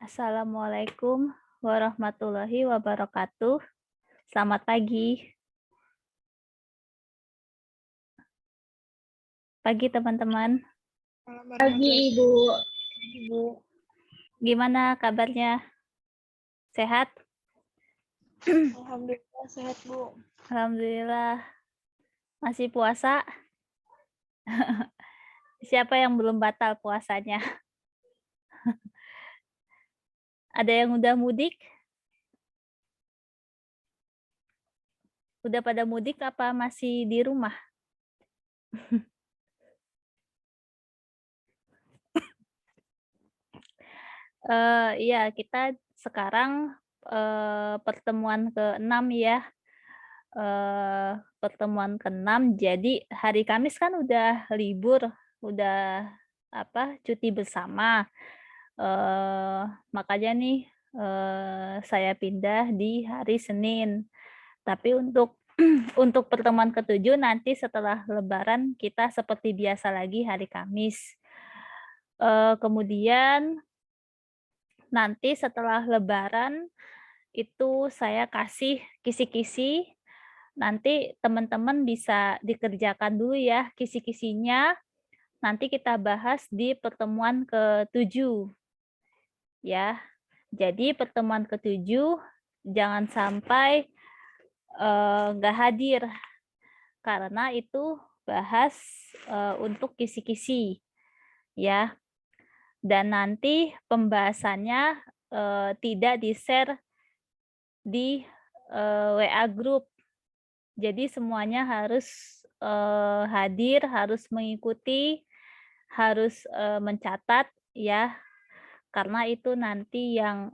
Assalamualaikum warahmatullahi wabarakatuh. Selamat pagi. Pagi teman-teman. Pagi Ibu. Ibu. Gimana kabarnya? Sehat? Alhamdulillah sehat Bu. Alhamdulillah. Masih puasa? Siapa yang belum batal puasanya? Ada yang udah mudik? Udah pada mudik apa masih di rumah? Iya, kita sekarang pertemuan ke-6 ya. Pertemuan ke-6, jadi hari Kamis kan udah libur, udah cuti bersama. Makanya nih saya pindah di hari Senin. Tapi untuk untuk pertemuan ke-7 nanti setelah Lebaran kita seperti biasa lagi hari Kamis. Kemudian nanti setelah Lebaran itu saya kasih kisi-kisi. Nanti teman-teman bisa dikerjakan dulu ya kisi-kisinya. Nanti kita bahas di pertemuan ke-7 ya. Jadi pertemuan ke-7 jangan sampai nggak hadir karena itu bahas untuk kisi-kisi ya. Dan nanti pembahasannya tidak di-share di WA group. Jadi semuanya harus hadir, harus mengikuti, harus mencatat ya, karena itu nanti yang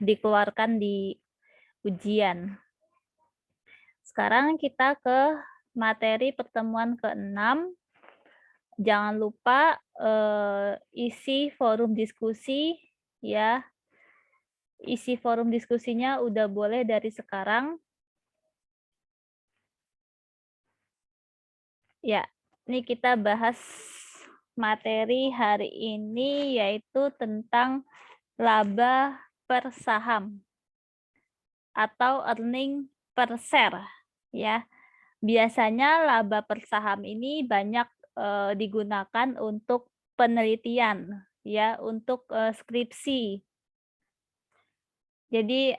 dikeluarkan di ujian. Sekarang kita ke materi pertemuan ke-6. Jangan lupa isi forum diskusi ya. Isi forum diskusinya udah boleh dari sekarang. Ya, ini kita bahas materi hari ini yaitu tentang laba per saham atau earning per share ya. Biasanya laba per saham ini banyak digunakan untuk penelitian ya, untuk skripsi. Jadi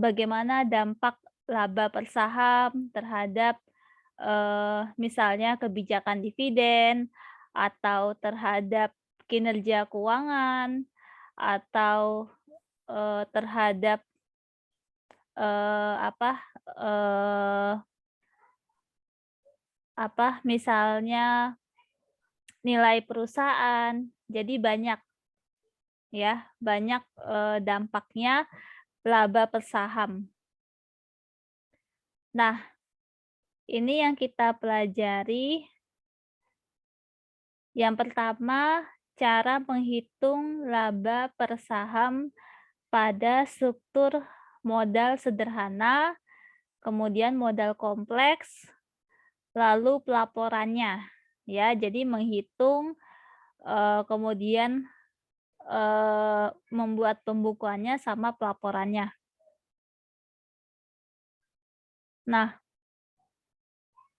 bagaimana dampak laba per saham terhadap misalnya kebijakan dividen atau terhadap kinerja keuangan atau terhadap misalnya nilai perusahaan. Jadi banyak ya, banyak dampaknya laba per saham. Nah, ini yang kita pelajari. Yang pertama, cara menghitung laba per saham pada struktur modal sederhana, kemudian modal kompleks, lalu pelaporannya. Ya, jadi menghitung, kemudian membuat pembukuannya sama pelaporannya. Nah,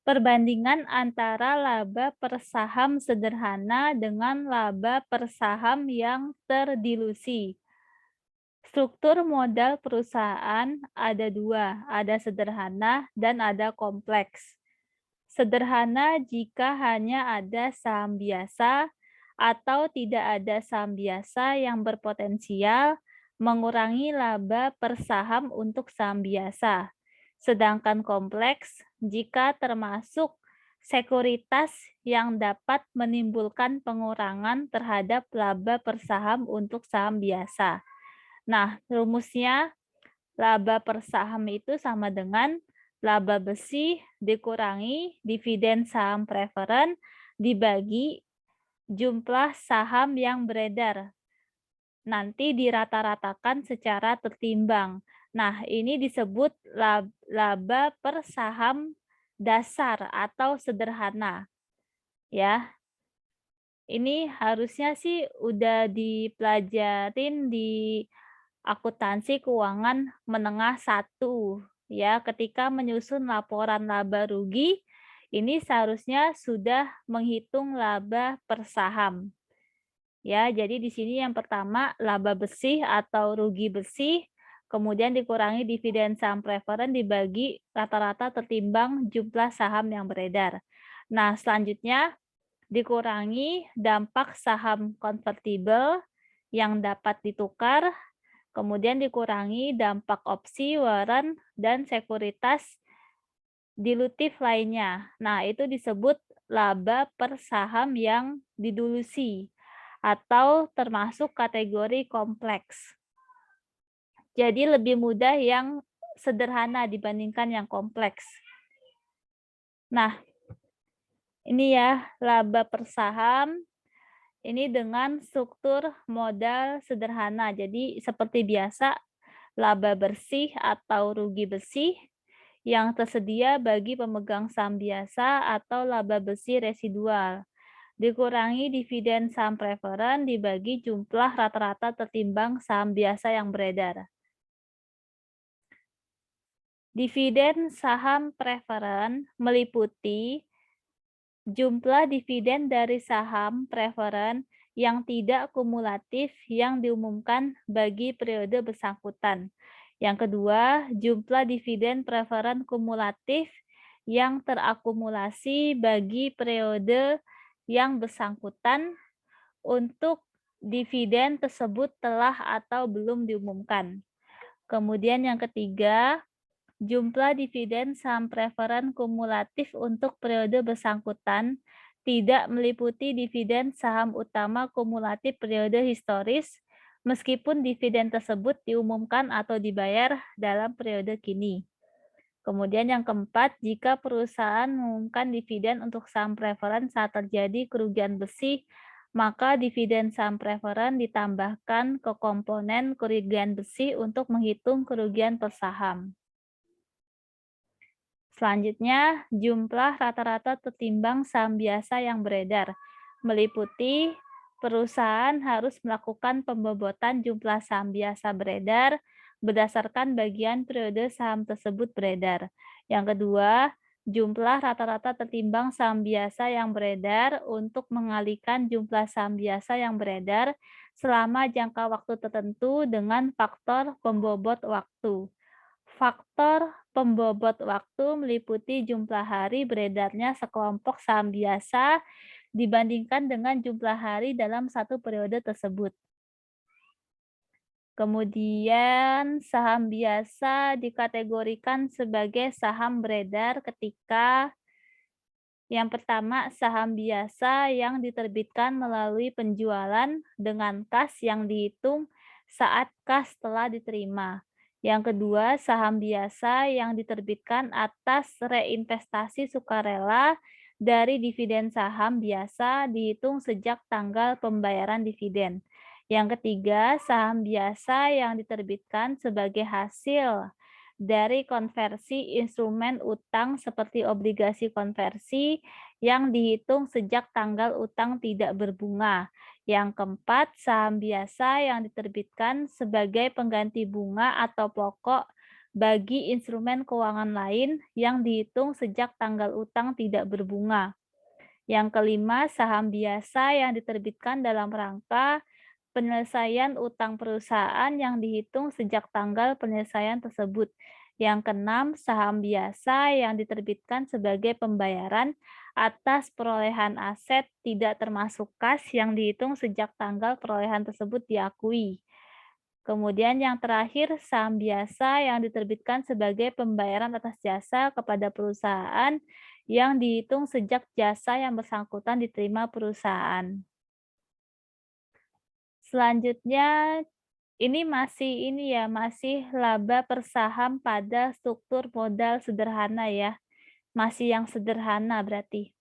perbandingan antara laba per saham sederhana dengan laba per saham yang terdilusi. Struktur modal perusahaan ada dua, ada sederhana dan ada kompleks. Sederhana jika hanya ada saham biasa atau tidak ada saham biasa yang berpotensial mengurangi laba per saham untuk saham biasa. Sedangkan kompleks jika termasuk sekuritas yang dapat menimbulkan pengurangan terhadap laba per saham untuk saham biasa. Nah, rumusnya laba per saham itu sama dengan laba besi dikurangi dividen saham preferen dibagi jumlah saham yang beredar. Nanti dirata-ratakan secara tertimbang. Nah, ini disebut laba per saham dasar atau sederhana. Ya. ini harusnya sih udah dipelajarin di akuntansi keuangan menengah 1 ya, ketika menyusun laporan laba rugi, ini seharusnya sudah menghitung laba per saham. Ya, jadi di sini yang pertama laba bersih atau rugi bersih, kemudian dikurangi dividen saham preferen dibagi rata-rata tertimbang jumlah saham yang beredar. Nah, selanjutnya dikurangi dampak saham konvertibel yang dapat ditukar, kemudian dikurangi dampak opsi, warrant, dan sekuritas dilutif lainnya. Nah, itu disebut laba per saham yang didulusi atau termasuk kategori kompleks. Jadi lebih mudah yang sederhana dibandingkan yang kompleks. Nah, ini ya laba per saham. Ini dengan struktur modal sederhana. Jadi seperti biasa, laba bersih atau rugi bersih yang tersedia bagi pemegang saham biasa atau laba bersih residual. Dikurangi dividen saham preferen dibagi jumlah rata-rata tertimbang saham biasa yang beredar. Dividen saham preferen meliputi jumlah dividen dari saham preferen yang tidak kumulatif yang diumumkan bagi periode bersangkutan. Yang kedua, jumlah dividen preferen kumulatif yang terakumulasi bagi periode yang bersangkutan untuk dividen tersebut telah atau belum diumumkan. Kemudian yang ketiga, jumlah dividen saham preferen kumulatif untuk periode bersangkutan tidak meliputi dividen saham utama kumulatif periode historis, meskipun dividen tersebut diumumkan atau dibayar dalam periode kini. Kemudian yang keempat, jika perusahaan mengumumkan dividen untuk saham preferen saat terjadi kerugian bersih, maka dividen saham preferen ditambahkan ke komponen kerugian bersih untuk menghitung kerugian per saham. Selanjutnya, jumlah rata-rata tertimbang saham biasa yang beredar, meliputi perusahaan harus melakukan pembobotan jumlah saham biasa beredar berdasarkan bagian periode saham tersebut beredar. Yang kedua, jumlah rata-rata tertimbang saham biasa yang beredar untuk mengalihkan jumlah saham biasa yang beredar selama jangka waktu tertentu dengan faktor pembobot waktu. Faktor pembobot waktu meliputi jumlah hari beredarnya sekelompok saham biasa dibandingkan dengan jumlah hari dalam satu periode tersebut. Kemudian saham biasa dikategorikan sebagai saham beredar ketika yang pertama saham biasa yang diterbitkan melalui penjualan dengan kas yang dihitung saat kas telah diterima. Yang kedua, saham biasa yang diterbitkan atas reinvestasi sukarela dari dividen saham biasa dihitung sejak tanggal pembayaran dividen. Yang ketiga, saham biasa yang diterbitkan sebagai hasil dari konversi instrumen utang seperti obligasi konversi yang dihitung sejak tanggal utang tidak berbunga. Yang keempat, saham biasa yang diterbitkan sebagai pengganti bunga atau pokok bagi instrumen keuangan lain yang dihitung sejak tanggal utang tidak berbunga. Yang kelima, saham biasa yang diterbitkan dalam rangka penyelesaian utang perusahaan yang dihitung sejak tanggal penyelesaian tersebut. Yang keenam, saham biasa yang diterbitkan sebagai pembayaran atas perolehan aset tidak termasuk kas yang dihitung sejak tanggal perolehan tersebut diakui. Kemudian yang terakhir, saham biasa yang diterbitkan sebagai pembayaran atas jasa kepada perusahaan yang dihitung sejak jasa yang bersangkutan diterima perusahaan. Selanjutnya, ini masih laba per saham pada struktur modal sederhana ya. Masih yang sederhana berarti.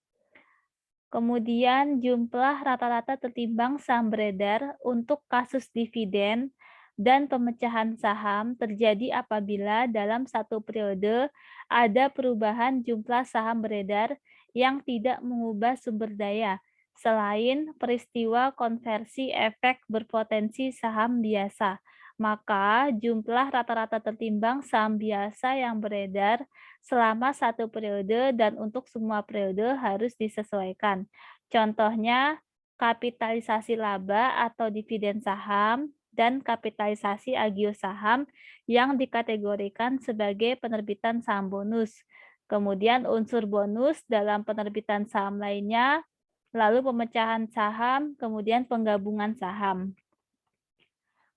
Kemudian jumlah rata-rata tertimbang saham beredar untuk kasus dividen dan pemecahan saham terjadi apabila dalam satu periode ada perubahan jumlah saham beredar yang tidak mengubah sumber daya, selain peristiwa konversi efek berpotensi saham biasa. Maka jumlah rata-rata tertimbang saham biasa yang beredar selama satu periode dan untuk semua periode harus disesuaikan. Contohnya, kapitalisasi laba atau dividen saham dan kapitalisasi agio saham yang dikategorikan sebagai penerbitan saham bonus. Kemudian unsur bonus dalam penerbitan saham lainnya, lalu pemecahan saham, kemudian penggabungan saham.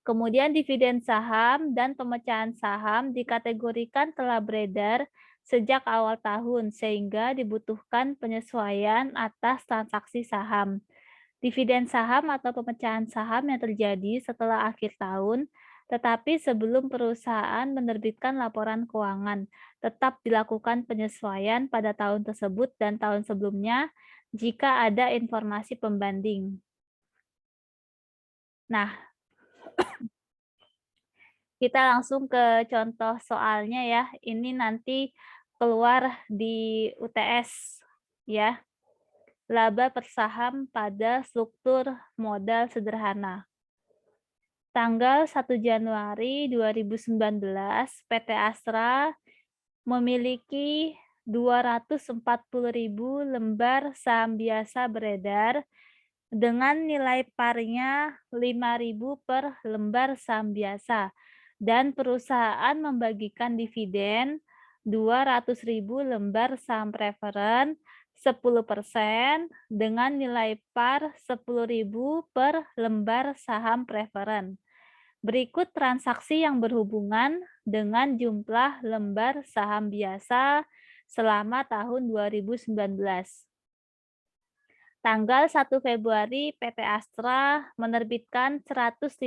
Kemudian dividen saham dan pemecahan saham dikategorikan telah beredar sejak awal tahun sehingga dibutuhkan penyesuaian atas transaksi saham. Dividen saham atau pemecahan saham yang terjadi setelah akhir tahun, tetapi sebelum perusahaan menerbitkan laporan keuangan, tetap dilakukan penyesuaian pada tahun tersebut dan tahun sebelumnya jika ada informasi pembanding. Nah, kita langsung ke contoh soalnya ya. Ini nanti keluar di UTS ya. Laba per saham pada struktur modal sederhana. Tanggal 1 Januari 2019, PT Astra memiliki 240.000 lembar saham biasa beredar dengan nilai parnya 5.000 per lembar saham biasa dan perusahaan membagikan dividen 200.000 lembar saham preferen 10% dengan nilai par 10.000 per lembar saham preferen. Berikut transaksi yang berhubungan dengan jumlah lembar saham biasa selama tahun 2019. Tanggal 1 Februari, PT Astra menerbitkan 150.000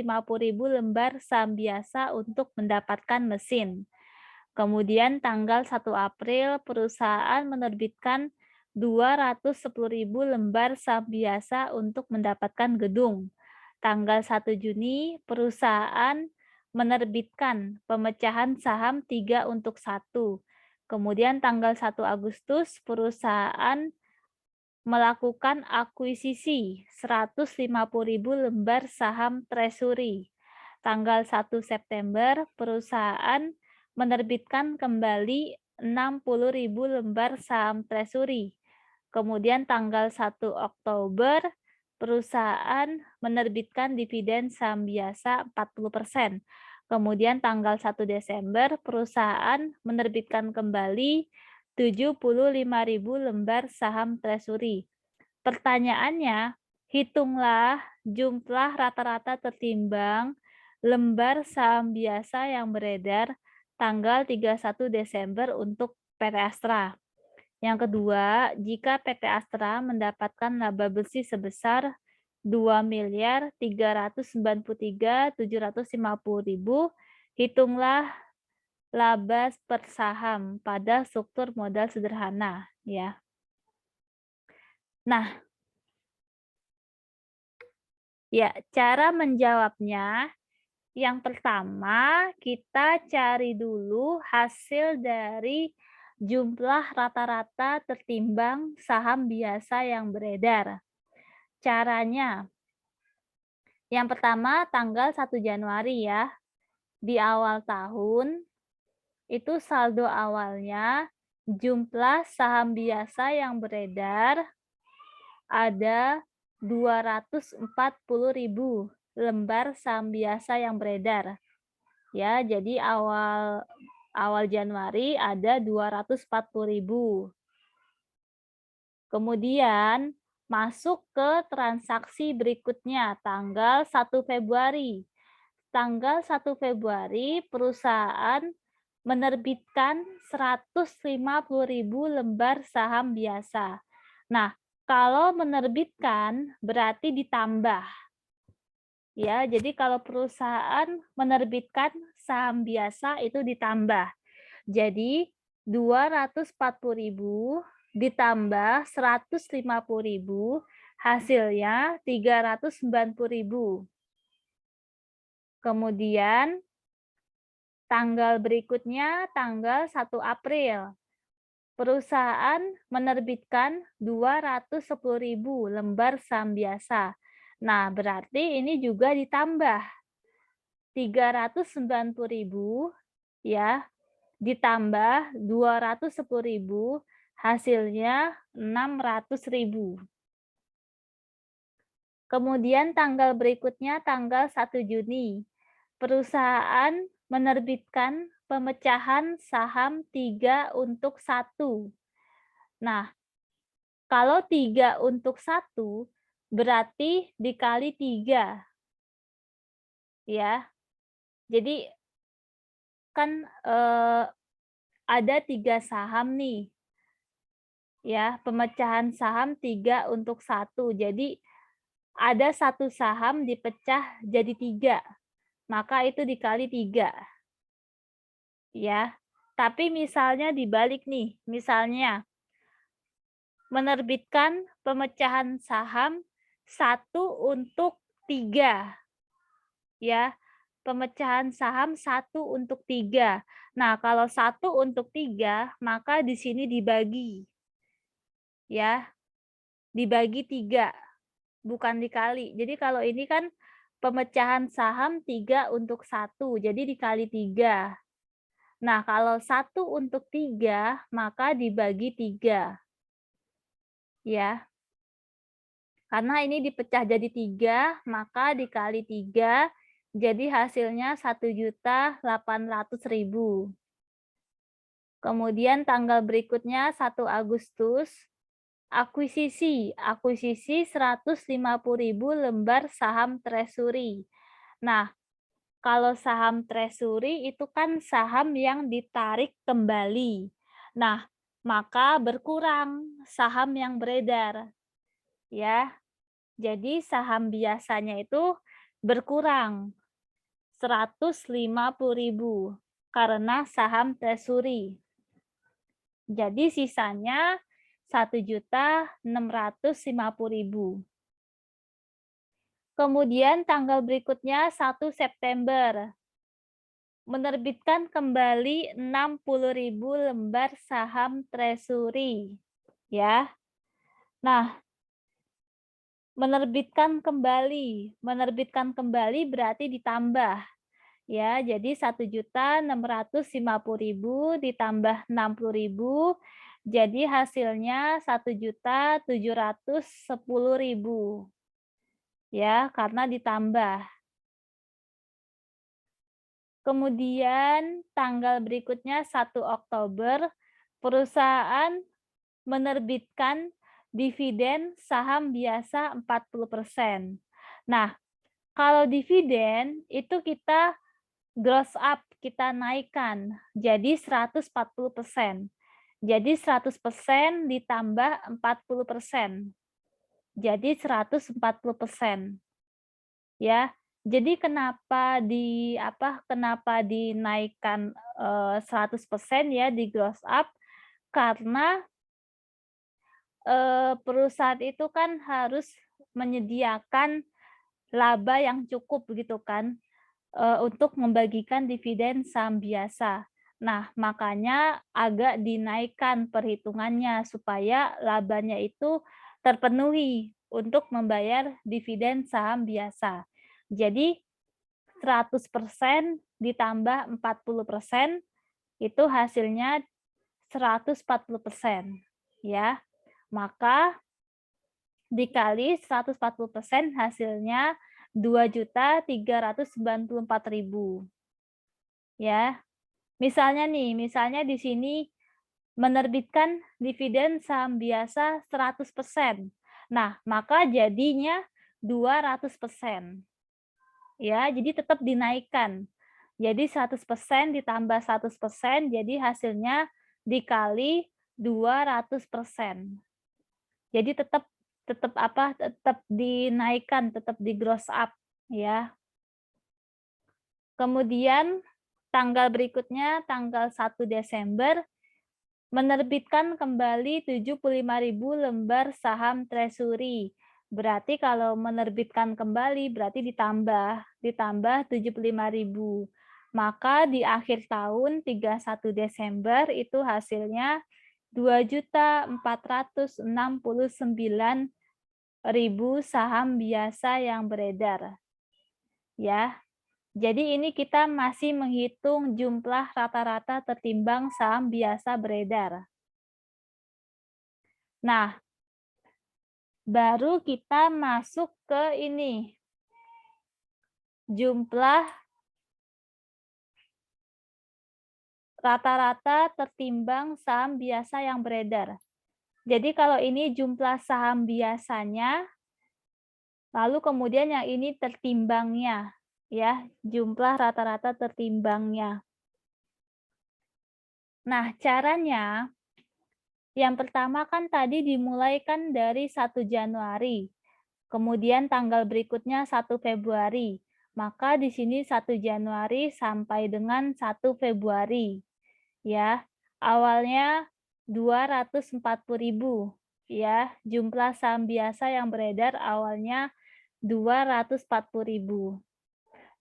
lembar saham biasa untuk mendapatkan mesin. Kemudian tanggal 1 April, perusahaan menerbitkan 210.000 lembar saham biasa untuk mendapatkan gedung. Tanggal 1 Juni, perusahaan menerbitkan pemecahan saham 3 untuk 1. Kemudian tanggal 1 Agustus, perusahaan melakukan akuisisi 150.000 lembar saham treasury. Tanggal 1 September, perusahaan menerbitkan kembali 60.000 lembar saham treasury. Kemudian tanggal 1 Oktober, perusahaan menerbitkan dividen saham biasa 40%. Kemudian tanggal 1 Desember, perusahaan menerbitkan kembali 75.000 lembar saham treasury. Pertanyaannya, hitunglah jumlah rata-rata tertimbang lembar saham biasa yang beredar tanggal 31 Desember untuk PT Astra. Yang kedua, jika PT Astra mendapatkan laba bersih sebesar 2.393.750.000, hitunglah laba per saham pada struktur modal sederhana ya. Nah, ya cara menjawabnya yang pertama kita cari dulu hasil dari jumlah rata-rata tertimbang saham biasa yang beredar. Caranya, yang pertama tanggal 1 Januari ya. Di awal tahun itu saldo awalnya jumlah saham biasa yang beredar ada 240.000 lembar saham biasa yang beredar. Ya, jadi awal Januari ada 240.000. Kemudian masuk ke transaksi berikutnya tanggal 1 Februari. Tanggal 1 Februari perusahaan menerbitkan 150.000 lembar saham biasa. Nah, kalau menerbitkan berarti ditambah. Ya, jadi kalau perusahaan menerbitkan saham biasa itu ditambah. Jadi 240.000 ditambah 150.000 hasilnya 390.000. Kemudian tanggal berikutnya tanggal 1 April. perusahaan menerbitkan 210.000 lembar saham biasa. Nah, berarti ini juga ditambah 390.000 ya, ditambah 210.000, hasilnya 600.000. Kemudian tanggal berikutnya tanggal 1 Juni. Perusahaan menerbitkan pemecahan saham 3 untuk 1. Nah, kalau 3 untuk 1 berarti dikali 3 ya. Jadi kan ada 3 saham nih ya, pemecahan saham 3 untuk 1. Jadi ada 1 saham dipecah jadi 3, maka itu dikali 3 ya. Tapi misalnya dibalik nih, misalnya menerbitkan pemecahan saham 1 untuk 3 ya. Pemecahan saham 1 untuk 3. Nah, kalau 1 untuk 3, maka di sini dibagi ya, dibagi 3, bukan dikali. Jadi kalau ini kan pemecahan saham 3 untuk 1, jadi dikali 3. Nah, kalau 1 untuk 3, maka dibagi 3 ya. Karena ini dipecah jadi 3, maka dikali 3, jadi hasilnya 1.800.000. Kemudian tanggal berikutnya 1 Agustus, akuisisi 150.000 lembar saham treasury. Nah, kalau saham treasury itu kan saham yang ditarik kembali. Nah, maka berkurang saham yang beredar ya. Jadi saham biasanya itu berkurang 150.000 karena saham treasury. Jadi sisanya 1.650.000. Kemudian tanggal berikutnya 1 September. Menerbitkan kembali 60.000 lembar saham treasury ya. Nah, menerbitkan kembali berarti ditambah ya. Jadi 1.650.000 ditambah 60.000, jadi hasilnya 1.710.000 ya, karena ditambah. Kemudian tanggal berikutnya 1 Oktober, perusahaan menerbitkan dividen saham biasa 40%. Nah, kalau dividen itu kita gross up, kita naikkan jadi 140%. Jadi 100% ditambah 40%. Jadi 140%. Ya. Jadi kenapa dinaikkan 100% ya, di gross up? Karena perusahaan itu kan harus menyediakan laba yang cukup gitu kan, untuk membagikan dividen saham biasa. Nah, makanya agak dinaikkan perhitungannya supaya labanya itu terpenuhi untuk membayar dividen saham biasa. Jadi 100% ditambah 40% itu hasilnya 140% ya. Maka dikali 140% hasilnya 2.394.000 ya. Misalnya di sini menerbitkan dividen saham biasa 100%. Nah, maka jadinya 200%. Ya, jadi tetap dinaikkan. Jadi 100% ditambah 100%, jadi hasilnya dikali 200%. Jadi tetap dinaikkan, tetap di gross up ya. Kemudian tanggal berikutnya tanggal 1 Desember menerbitkan kembali 75.000 lembar saham treasury. Berarti kalau menerbitkan kembali berarti ditambah 75.000. Maka di akhir tahun 31 Desember itu hasilnya 2.469.000 saham biasa yang beredar. Ya. Jadi ini kita masih menghitung jumlah rata-rata tertimbang saham biasa beredar. Nah, baru kita masuk ke ini. Jumlah rata-rata tertimbang saham biasa yang beredar. Jadi kalau ini jumlah saham biasanya, lalu kemudian yang ini tertimbangnya. Ya, jumlah rata-rata tertimbangnya. Nah, caranya yang pertama kan tadi dimulai kan dari 1 Januari. Kemudian tanggal berikutnya 1 Februari. Maka di sini 1 Januari sampai dengan 1 Februari. Ya, awalnya 240.000. Ya, jumlah saham biasa yang beredar awalnya 240.000.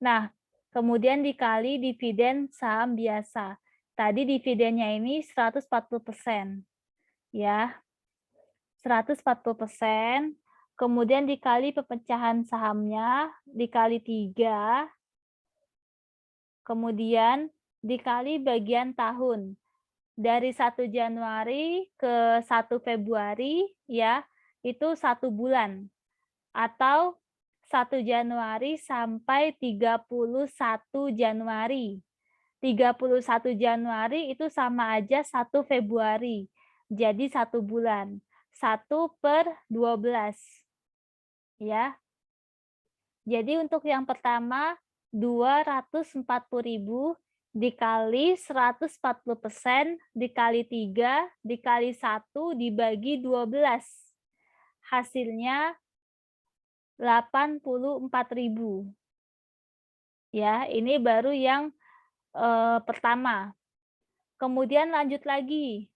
Nah, kemudian dikali dividen saham biasa. Tadi dividennya ini 140%. Ya, 140%. Kemudian dikali pemecahan sahamnya, dikali 3. Kemudian dikali bagian tahun. Dari 1 Januari ke 1 Februari, ya, itu 1 bulan. Atau 1 Januari sampai 31 Januari. 31 Januari itu sama aja 1 Februari. Jadi 1 bulan. 1/12. Ya. Jadi untuk yang pertama 240.000 dikali 140% dikali 3 dikali 1 dibagi 12. Hasilnya 84.000. Ya, ini baru yang pertama. Kemudian lanjut lagi.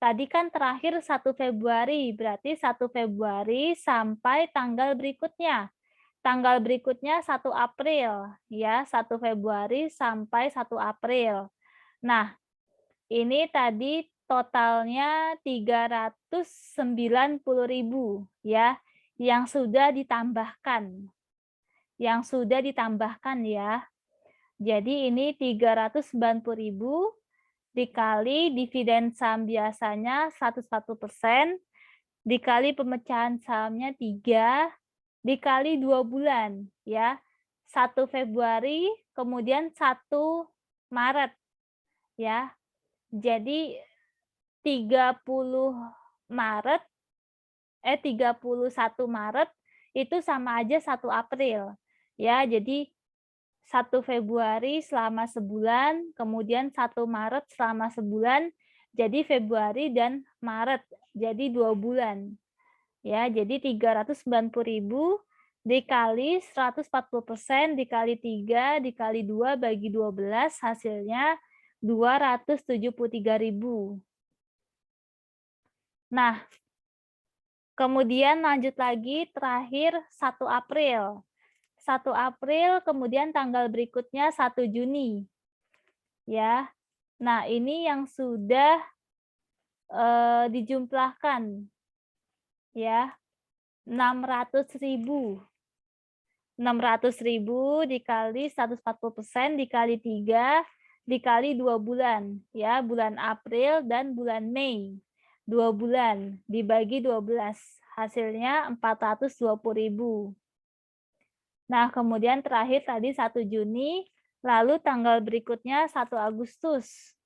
Tadi kan terakhir 1 Februari, berarti 1 Februari sampai tanggal berikutnya. Tanggal berikutnya 1 April, ya, 1 Februari sampai 1 April. Nah, ini tadi totalnya 390.000, ya, yang sudah ditambahkan. Yang sudah ditambahkan, ya. Jadi ini 390.000 dikali dividen saham biasanya 140%, dikali pemecahan sahamnya 3, dikali 2 bulan, ya. 1 Februari, kemudian 1 Maret, ya. Jadi 30 Maret, 31 Maret itu sama aja 1 April. Ya, jadi 1 Februari selama sebulan, kemudian 1 Maret selama sebulan, jadi Februari dan Maret, jadi 2 bulan. Ya, jadi 390.000 dikali 140% dikali 3 dikali 2 bagi 12 hasilnya 273.000. Nah, kemudian lanjut lagi terakhir 1 April. 1 April, kemudian tanggal berikutnya 1 Juni. Ya. Nah, ini yang sudah dijumlahkan. Ya. 600.000. 600.000 dikali 140% dikali 3 dikali 2 bulan. Ya, bulan April dan bulan Mei. 2 bulan dibagi 12. Hasilnya 420.000. Nah, kemudian terakhir tadi 1 Juni, lalu tanggal berikutnya 1 Agustus.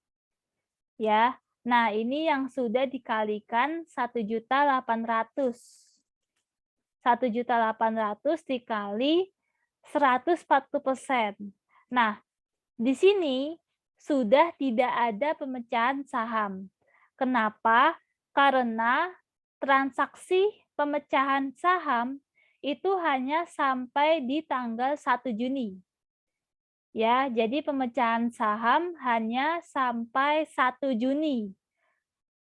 Ya. Nah, ini yang sudah dikalikan 1.800.000. 1.800.000 dikali 140%. Nah, di sini sudah tidak ada pemecahan saham. Kenapa? Karena transaksi pemecahan saham itu hanya sampai di tanggal 1 Juni. Ya, jadi pemecahan saham hanya sampai 1 Juni.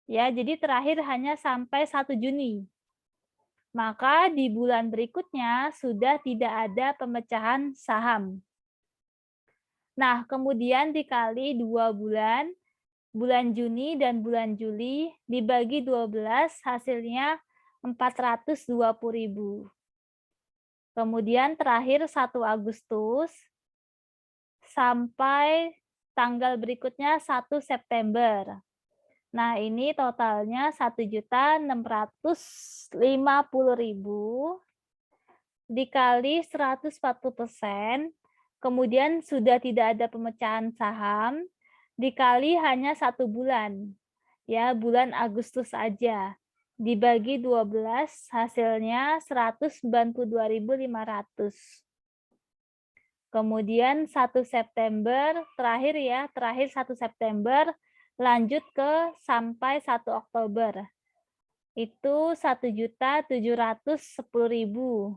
Ya, jadi terakhir hanya sampai 1 Juni. Maka di bulan berikutnya sudah tidak ada pemecahan saham. Nah, kemudian dikali 2 bulan, bulan Juni dan bulan Juli dibagi 12 hasilnya 420.000. Kemudian terakhir 1 Agustus sampai tanggal berikutnya 1 September. Nah, ini totalnya 1.650.000 dikali 140%, kemudian sudah tidak ada pemecahan saham, dikali hanya 1 bulan, ya bulan Agustus aja. Dibagi 12 hasilnya 192.500. Kemudian 1 September, terakhir 1 September, lanjut ke sampai 1 Oktober. Itu 1.710.000.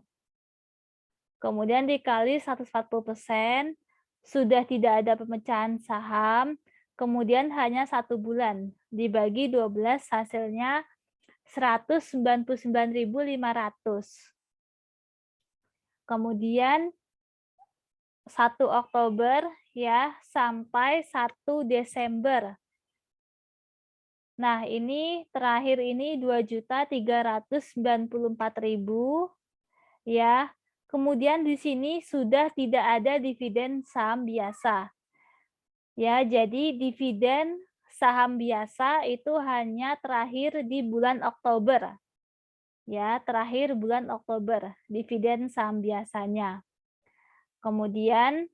Kemudian dikali 140%, sudah tidak ada pemecahan saham, kemudian hanya 1 bulan, dibagi 12 hasilnya 199.500. Kemudian 1 Oktober ya sampai 1 Desember. Nah, ini terakhir ini 2.394.000 ya. Kemudian di sini sudah tidak ada dividen saham biasa. Ya, jadi dividen saham biasa itu hanya terakhir di bulan Oktober. Ya, terakhir bulan Oktober dividen saham biasanya. Kemudian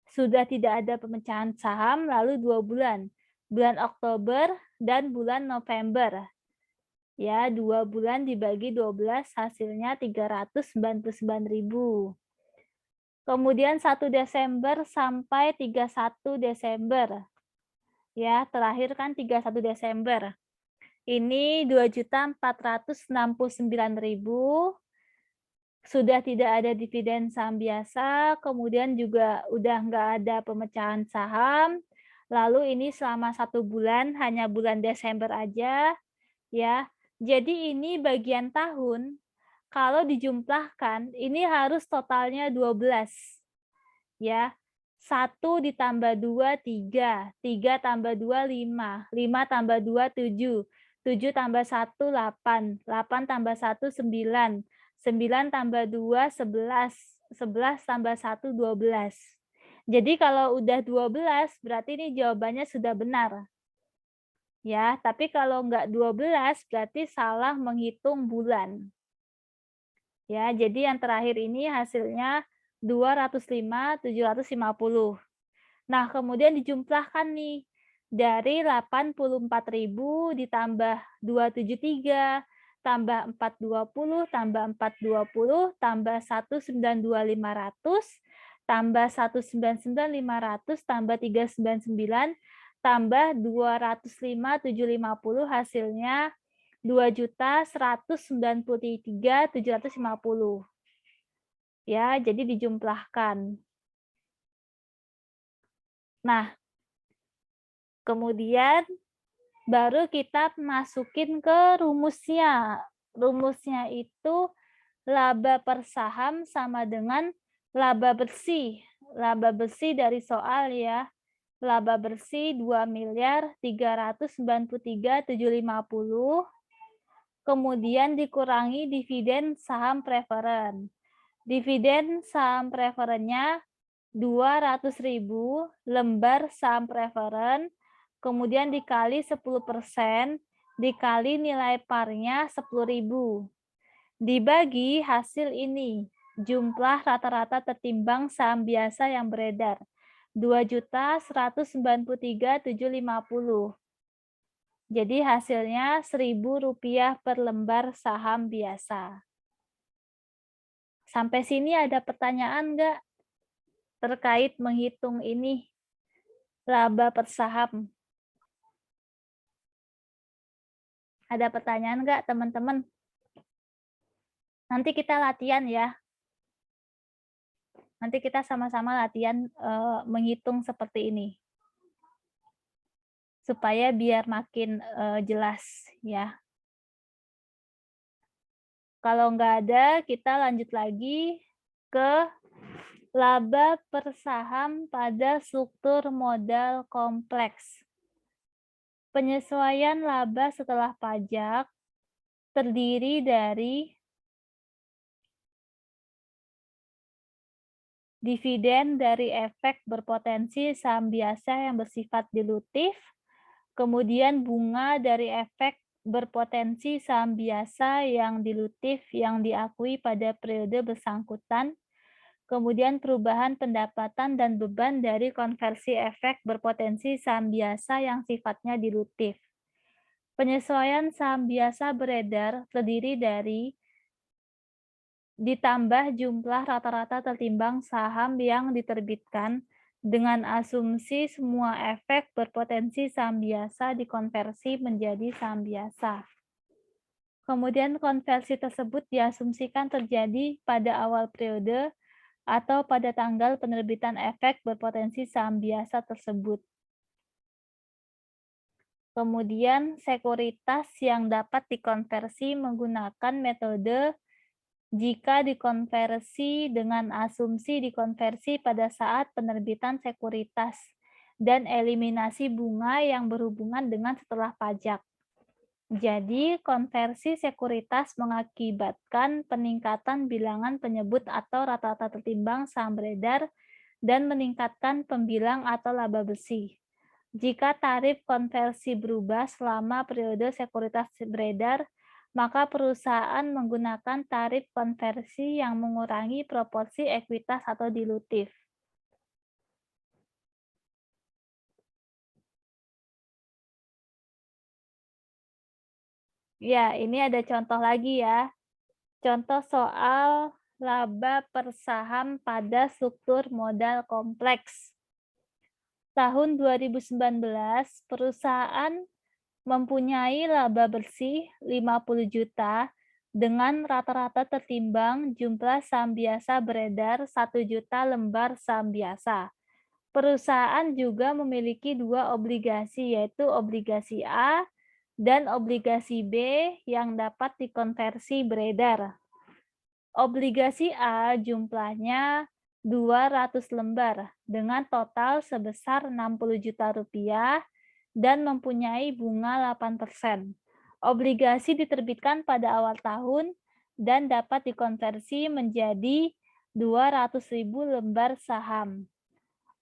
sudah tidak ada pemecahan saham lalu 2 bulan. Bulan Oktober dan bulan November. Ya, 2 bulan dibagi 12 hasilnya 399.000. Kemudian 1 Desember sampai 31 Desember. Ya, terakhir kan 31 Desember. Ini 2.469.000. Sudah tidak ada dividen saham biasa, kemudian juga udah nggak ada pemecahan saham. Lalu ini selama 1 bulan, hanya bulan Desember aja. Ya, jadi ini bagian tahun, kalau dijumlahkan, ini harus totalnya 12. Ya, 1 ditambah 2, 3. 3 tambah 2, 5. 5 tambah 2, 7. 7 tambah 1, 8. 8 tambah 1, 9. 9 tambah 2, 11. 11 tambah 1, 12. Jadi kalau udah 12, berarti ini jawabannya sudah benar. Ya, tapi kalau enggak 12 berarti salah menghitung bulan. Ya, jadi yang terakhir ini hasilnya 205.750. Nah, kemudian dijumlahkan nih dari 84.000 ditambah 273 tambah 420 tambah 420 tambah 192.500 tambah 199.500 tambah 399 tambah 205.750 hasilnya 2.193.750. Ya, jadi dijumlahkan. Nah, kemudian baru kita masukin ke rumusnya. Rumusnya itu laba per saham sama dengan laba bersih. Laba bersih dari soal ya. Laba bersih 2.393.750. Kemudian dikurangi dividen saham preferen. Dividen saham preferennya 200.000 lembar saham preferen, kemudian dikali 10%, dikali nilai parnya 10.000. Dibagi hasil ini, jumlah rata-rata tertimbang saham biasa yang beredar, 2.193.750. Jadi hasilnya Rp1.000 per lembar saham biasa. Sampai sini ada pertanyaan nggak terkait menghitung ini laba per saham? Ada pertanyaan nggak teman-teman? Nanti kita latihan ya. Nanti kita sama-sama latihan menghitung seperti ini. Supaya biar makin jelas ya. Kalau nggak ada, kita lanjut lagi ke laba per saham pada struktur modal kompleks. Penyesuaian laba setelah pajak terdiri dari dividen dari efek berpotensi saham biasa yang bersifat dilutif, kemudian bunga dari efek berpotensi saham biasa yang dilutif yang diakui pada periode bersangkutan, kemudian perubahan pendapatan dan beban dari konversi efek berpotensi saham biasa yang sifatnya dilutif. Penyesuaian saham biasa beredar terdiri dari ditambah jumlah rata-rata tertimbang saham yang diterbitkan dengan asumsi semua efek berpotensi saham biasa dikonversi menjadi saham biasa. Kemudian konversi tersebut diasumsikan terjadi pada awal periode atau pada tanggal penerbitan efek berpotensi saham biasa tersebut. Kemudian sekuritas yang dapat dikonversi menggunakan metode jika dikonversi dengan asumsi dikonversi pada saat penerbitan sekuritas dan eliminasi bunga yang berhubungan dengan setelah pajak. Jadi, konversi sekuritas mengakibatkan peningkatan bilangan penyebut atau rata-rata tertimbang saham beredar dan meningkatkan pembilang atau laba bersih. Jika tarif konversi berubah selama periode sekuritas beredar, maka perusahaan menggunakan tarif konversi yang mengurangi proporsi ekuitas atau dilutif. Ya, ini ada contoh lagi ya. Contoh soal laba per saham pada struktur modal kompleks. Tahun 2019, perusahaan mempunyai laba bersih 50 juta dengan rata-rata tertimbang jumlah saham biasa beredar 1 juta lembar saham biasa. Perusahaan juga memiliki dua obligasi, yaitu obligasi A dan obligasi B yang dapat dikonversi beredar. Obligasi A jumlahnya 200 lembar dengan total sebesar 60 juta rupiah dan mempunyai bunga 8%. Obligasi diterbitkan pada awal tahun dan dapat dikonversi menjadi 200.000 lembar saham.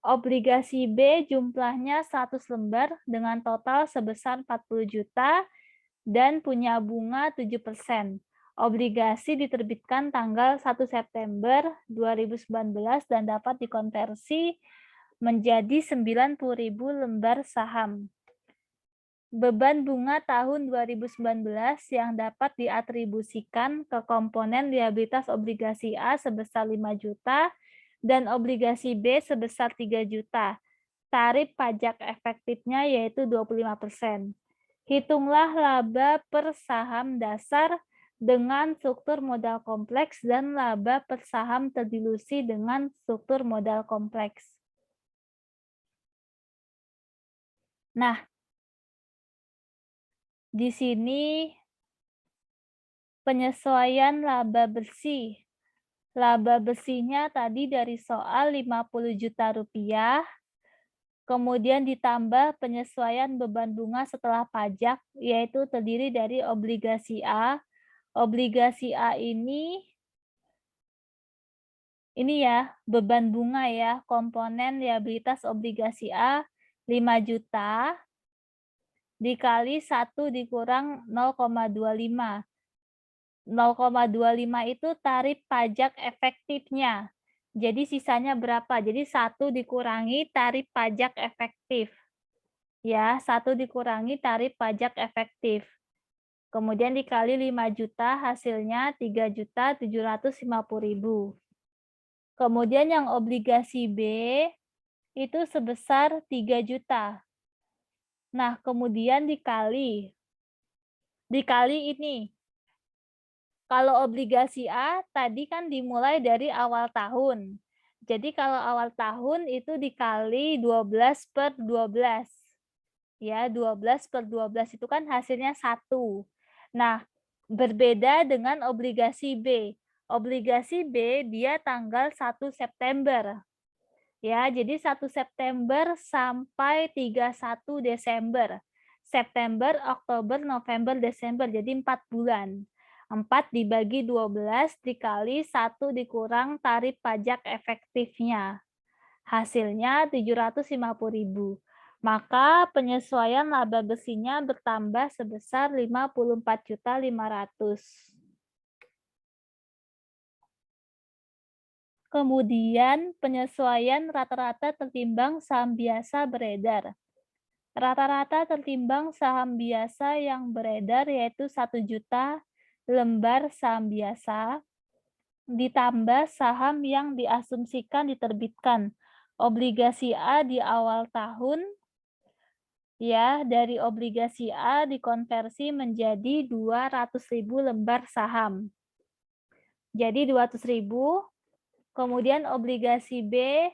Obligasi B jumlahnya 100 lembar dengan total sebesar 40 juta dan punya bunga 7%. Obligasi diterbitkan tanggal 1 September 2019 dan dapat dikonversi menjadi 90.000 lembar saham. Beban bunga tahun 2019 yang dapat diatribusikan ke komponen liabilitas obligasi A sebesar 5 juta dan obligasi B sebesar 3 juta. Tarif pajak efektifnya yaitu 25%. Hitunglah laba per saham dasar dengan struktur modal kompleks dan laba per saham terdilusi dengan struktur modal kompleks. Nah, di sini penyesuaian laba bersih. Laba bersihnya tadi dari soal 50 juta rupiah, kemudian ditambah penyesuaian beban bunga setelah pajak, yaitu terdiri dari obligasi A. Obligasi A ini ya, beban bunga ya, komponen liabilitas obligasi A 5 juta dikali 1 dikurang 0,25. 0,25 itu tarif pajak efektifnya. Jadi sisanya berapa? Jadi 1 dikurangi tarif pajak efektif. Ya, 1 dikurangi tarif pajak efektif. Kemudian dikali 5 juta, hasilnya 3.750.000. Kemudian yang obligasi B itu sebesar 3 juta. Nah, kemudian dikali ini. Kalau obligasi A tadi kan dimulai dari awal tahun. Jadi kalau awal tahun itu dikali 12 per 12. Ya, 12 per 12 itu kan hasilnya 1. Nah, berbeda dengan obligasi B. Obligasi B dia tanggal 1 September. Ya, jadi 1 September sampai 31 Desember. September, Oktober, November, Desember. Jadi 4 bulan. 4 dibagi 12 dikali 1 dikurang tarif pajak efektifnya. Hasilnya 750.000. Maka penyesuaian laba besinya bertambah sebesar 54.500.000. Kemudian penyesuaian rata-rata tertimbang saham biasa beredar. Rata-rata tertimbang saham biasa yang beredar yaitu 1 juta lembar saham biasa, ditambah saham yang diasumsikan diterbitkan. Obligasi A di awal tahun, ya, dari obligasi A dikonversi menjadi 200.000 lembar saham. Jadi 200.000, kemudian obligasi B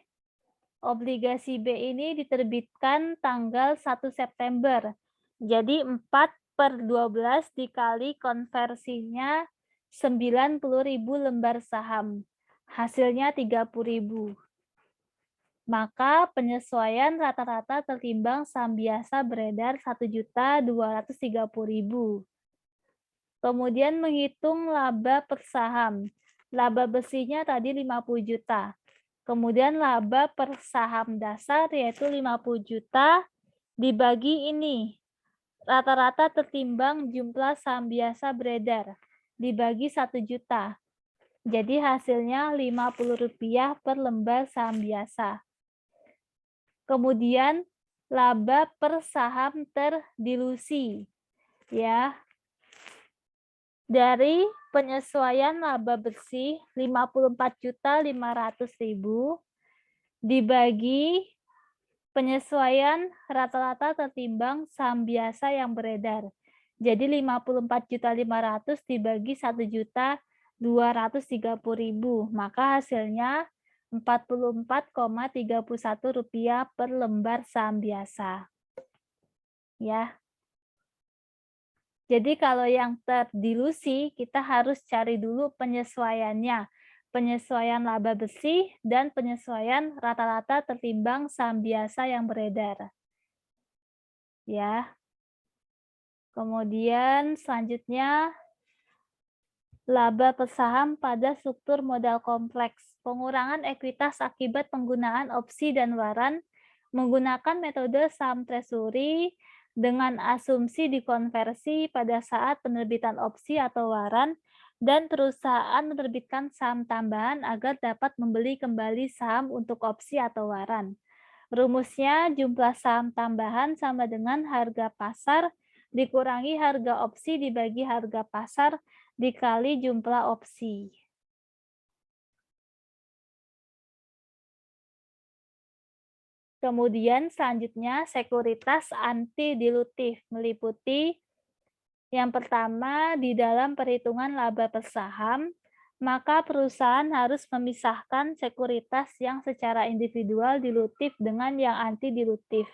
ini diterbitkan tanggal 1 September. Jadi 4/12 dikali konversinya 90.000 lembar saham. Hasilnya 30.000. Maka penyesuaian rata-rata tertimbang saham biasa beredar 1.230.000. Kemudian menghitung laba per saham. Laba besinya tadi 50 juta. Kemudian laba per saham dasar yaitu 50 juta dibagi ini. Rata-rata tertimbang jumlah saham biasa beredar. Dibagi 1 juta. Jadi hasilnya Rp50 per lembar saham biasa. Kemudian laba per saham terdilusi. Ya. Dari penyesuaian laba bersih 54.500.000 dibagi penyesuaian rata-rata tertimbang saham biasa yang beredar. Jadi 54.500.000 dibagi 1.230.000, maka hasilnya Rp44,31 per lembar saham biasa. Ya. Jadi kalau yang terdilusi, kita harus cari dulu penyesuaiannya. Penyesuaian laba bersih dan penyesuaian rata-rata tertimbang saham biasa yang beredar. Ya. Kemudian selanjutnya laba per saham pada struktur modal kompleks. Pengurangan ekuitas akibat penggunaan opsi dan waran menggunakan metode saham treasury dengan asumsi dikonversi pada saat penerbitan opsi atau waran dan perusahaan menerbitkan saham tambahan agar dapat membeli kembali saham untuk opsi atau waran. Rumusnya jumlah saham tambahan sama dengan harga pasar dikurangi harga opsi dibagi harga pasar dikali jumlah opsi. Kemudian selanjutnya sekuritas anti dilutif meliputi yang pertama di dalam perhitungan laba per saham, maka perusahaan harus memisahkan sekuritas yang secara individual dilutif dengan yang anti dilutif.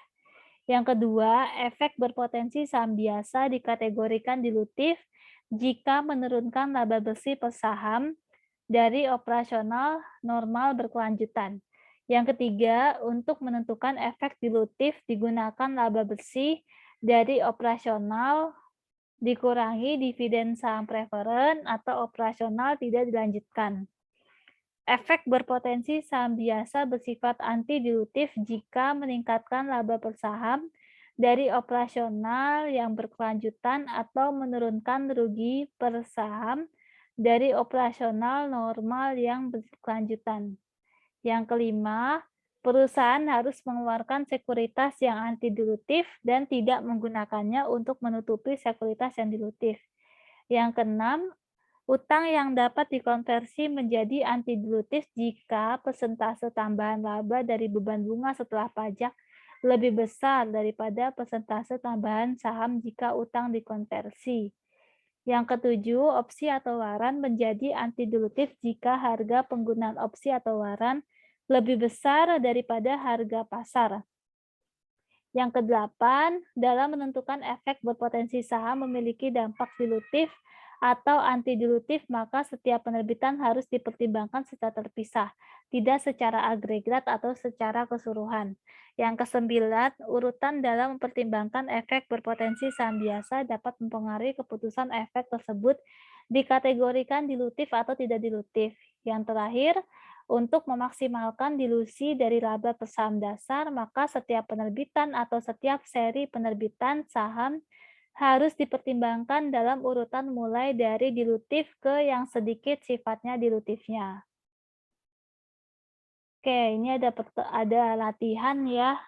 Yang kedua, efek berpotensi saham biasa dikategorikan dilutif jika menurunkan laba bersih per saham dari operasional normal berkelanjutan. Yang ketiga, untuk menentukan efek dilutif digunakan laba bersih dari operasional dikurangi dividen saham preferen atau operasional tidak dilanjutkan. Efek berpotensi saham biasa bersifat anti dilutif jika meningkatkan laba per saham dari operasional yang berkelanjutan atau menurunkan rugi per saham dari operasional normal yang berkelanjutan. Yang kelima, perusahaan harus mengeluarkan sekuritas yang anti dilutif dan tidak menggunakannya untuk menutupi sekuritas yang dilutif. Yang keenam, utang yang dapat dikonversi menjadi anti dilutif jika persentase tambahan laba dari beban bunga setelah pajak lebih besar daripada persentase tambahan saham jika utang dikonversi. Yang ketujuh, opsi atau waran menjadi anti dilutif jika harga penggunaan opsi atau waran lebih besar daripada harga pasar. Yang kedelapan, dalam menentukan efek berpotensi saham memiliki dampak dilutif atau antidilutif, maka setiap penerbitan harus dipertimbangkan secara terpisah, tidak secara agregat atau secara keseluruhan. Yang kesembilan, urutan dalam mempertimbangkan efek berpotensi saham biasa dapat mempengaruhi keputusan efek tersebut dikategorikan dilutif atau tidak dilutif. Yang terakhir, untuk memaksimalkan dilusi dari laba per saham dasar, maka setiap penerbitan atau setiap seri penerbitan saham harus dipertimbangkan dalam urutan mulai dari dilutif ke yang sedikit sifatnya dilutifnya. Oke, ini ada latihan ya.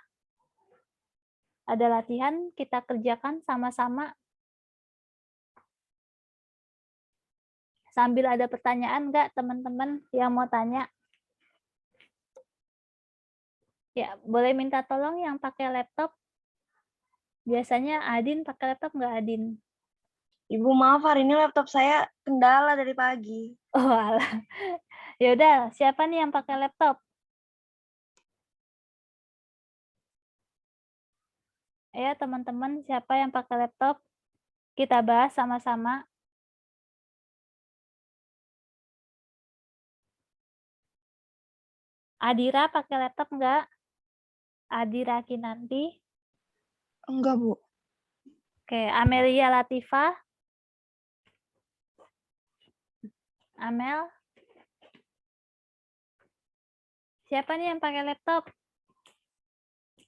Ada latihan, kita kerjakan sama-sama. Sambil ada pertanyaan nggak teman-teman yang mau tanya? Ya, boleh minta tolong yang pakai laptop. Biasanya Adin pakai laptop nggak, Adin? Ibu maaf, hari ini laptop saya kendala dari pagi. Oh, alah. Ya udah, siapa nih yang pakai laptop? Ya, teman-teman, siapa yang pakai laptop? Kita bahas sama-sama. Adira pakai laptop nggak? Adira Kinanti. Enggak, Bu. Oke, Amelia Latifa. Amel. Siapa nih yang pakai laptop?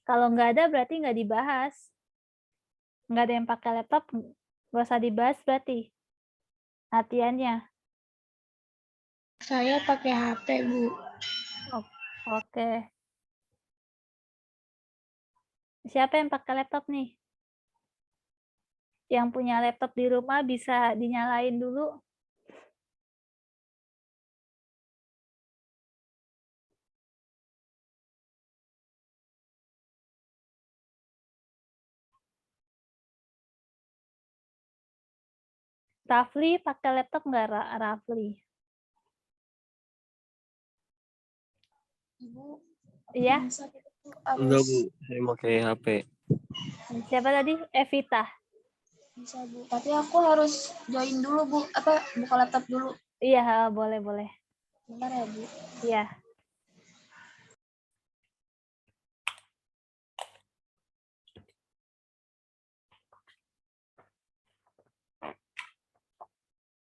Kalau nggak ada berarti nggak dibahas. Nggak ada yang pakai laptop, nggak usah dibahas berarti latihannya. Saya pakai HP, Bu. Oke. Siapa yang pakai laptop nih? Yang punya laptop di rumah bisa dinyalain dulu. Rafli pakai laptop nggak, Rafli? Ibu, Iya. Enggak, Bu. Saya pakai HP. Siapa tadi? Evita. Bisa, Bu. Tapi aku harus join dulu, Bu. Buka laptop dulu. Iya, boleh. Bentar ya, Bu. Iya.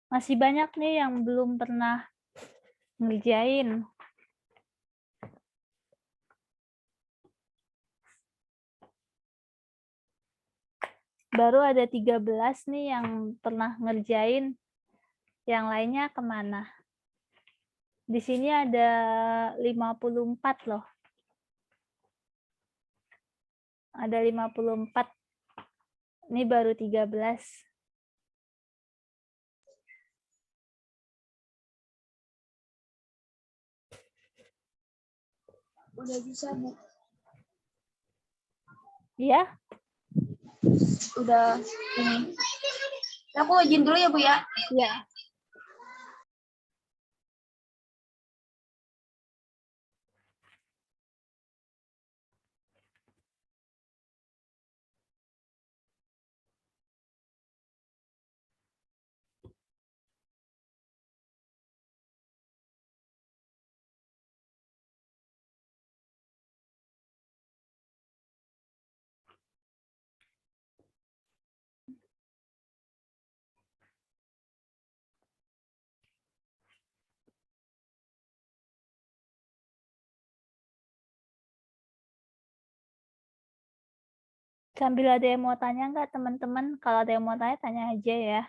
Masih banyak nih yang belum pernah ngerjain. Baru ada 13 nih yang pernah ngerjain. Yang lainnya kemana? Di sini ada 54 loh. Ada 54. Ini baru 13. Udah bisa, Bu. Iya? Udah ini. Aku izin dulu ya, Bu ya. Iya. Sambil ada yang mau tanya nggak teman-teman? Kalau ada yang mau tanya, tanya aja ya.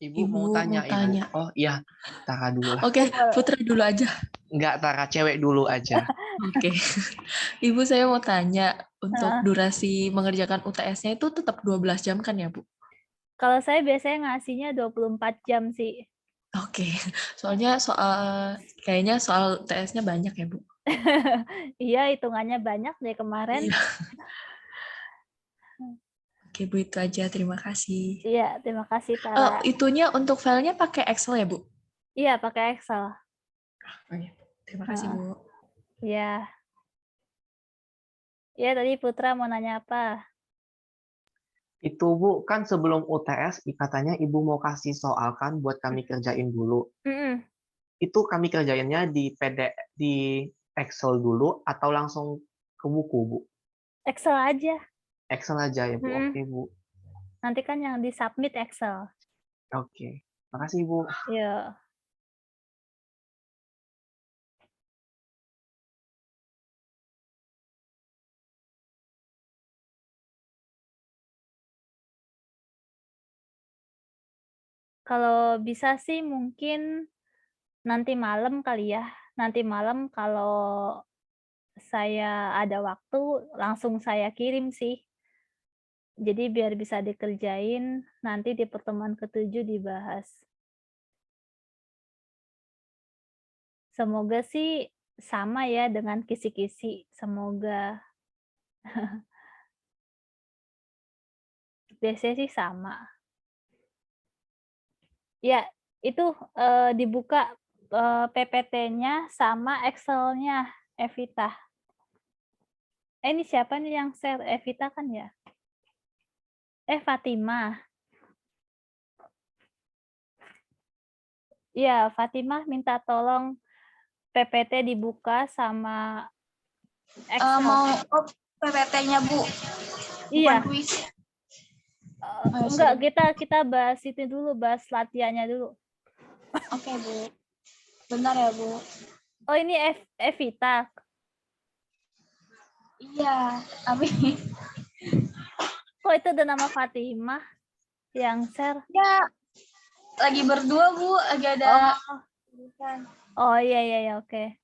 Ibu mau tanya, Ibu. Oh iya, Tara dulu lah. Oke, Putra dulu aja. Enggak, Tara, cewek dulu aja. Oke. Ibu, saya mau tanya, untuk Heeh. durasi mengerjakan UTS-nya itu tetap 12 jam kan ya, Bu? Kalau saya biasanya ngasihnya 24 jam sih. Oke. Soalnya kayaknya soal UTS-nya banyak ya, Bu? Iya, hitungannya banyak deh kemarin. Iya. Oke, Bu, itu aja. Terima kasih. Iya, terima kasih Tara. Itunya untuk filenya pakai Excel ya, Bu? Iya, pakai Excel. Oh, iya. Terima kasih, Bu. Iya. Iya, tadi Putra mau nanya apa? Itu Bu, kan sebelum UTS katanya Ibu mau kasih soal kan buat kami kerjain dulu. Mm-mm. Itu kami kerjainnya di di Excel dulu atau langsung ke buku, Bu? Excel aja. Excel aja ya, Bu. Mm-mm. Oke, Bu. Nanti kan yang di-submit Excel. Oke. Makasih, Bu. Ya. Kalau bisa sih mungkin nanti malam kali ya. Nanti malam kalau saya ada waktu langsung saya kirim sih. Jadi biar bisa dikerjain nanti di pertemuan ke-7 dibahas. Semoga sih sama ya dengan kisi-kisi, semoga. Biasanya sih sama. Ya, itu, dibuka, PPT-nya sama Excel-nya, Evita. Ini siapa nih yang share? Evita kan ya? Fatimah. Iya, Fatimah minta tolong PPT dibuka sama Excel. Mau PPT-nya Bu, bukan Iya. kuis. Enggak, kita bahas itu dulu, bahas latihannya dulu. Oke Bu. Bentar ya Bu. Oh, ini Evita. Iya, tapi Kok itu ada nama Fatimah yang share? ya lagi berdua Bu, lagi ada urusan. Oh, iya, iya, iya, oke.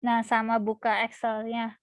Nah, sama buka Excel-nya.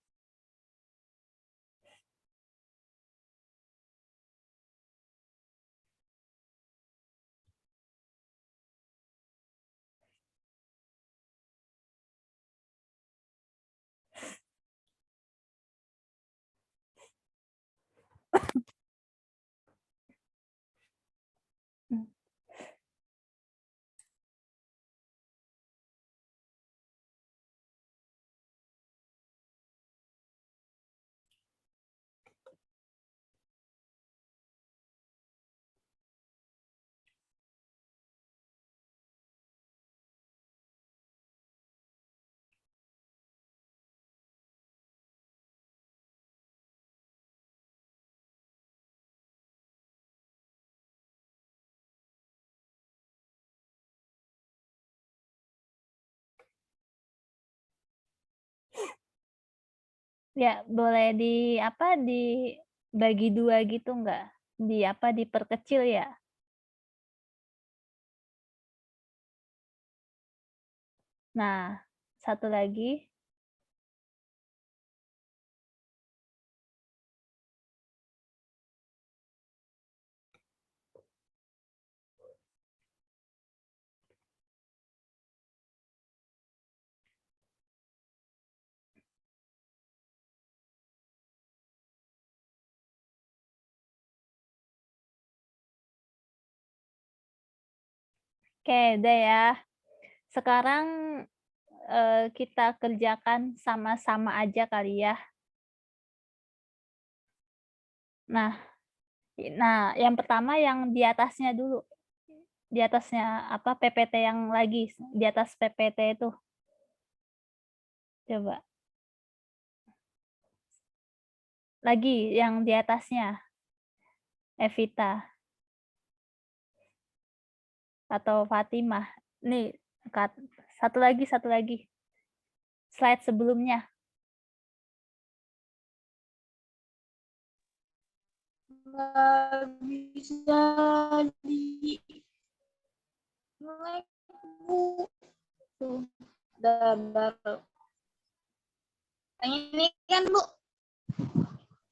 Ya, boleh dibagi 2 gitu enggak? Diperkecil ya? Nah, satu lagi. Oke, udah ya. Sekarang, kita kerjakan sama-sama aja kali ya. Nah, yang pertama yang di atasnya dulu. Di atasnya, PPT yang lagi, di atas PPT itu. Coba. Lagi yang di atasnya, Evita atau Fatimah. Nih, satu lagi. Slide sebelumnya. Nggak bisa di like Bu. Tuh, udah baru. Yang ini kan Bu.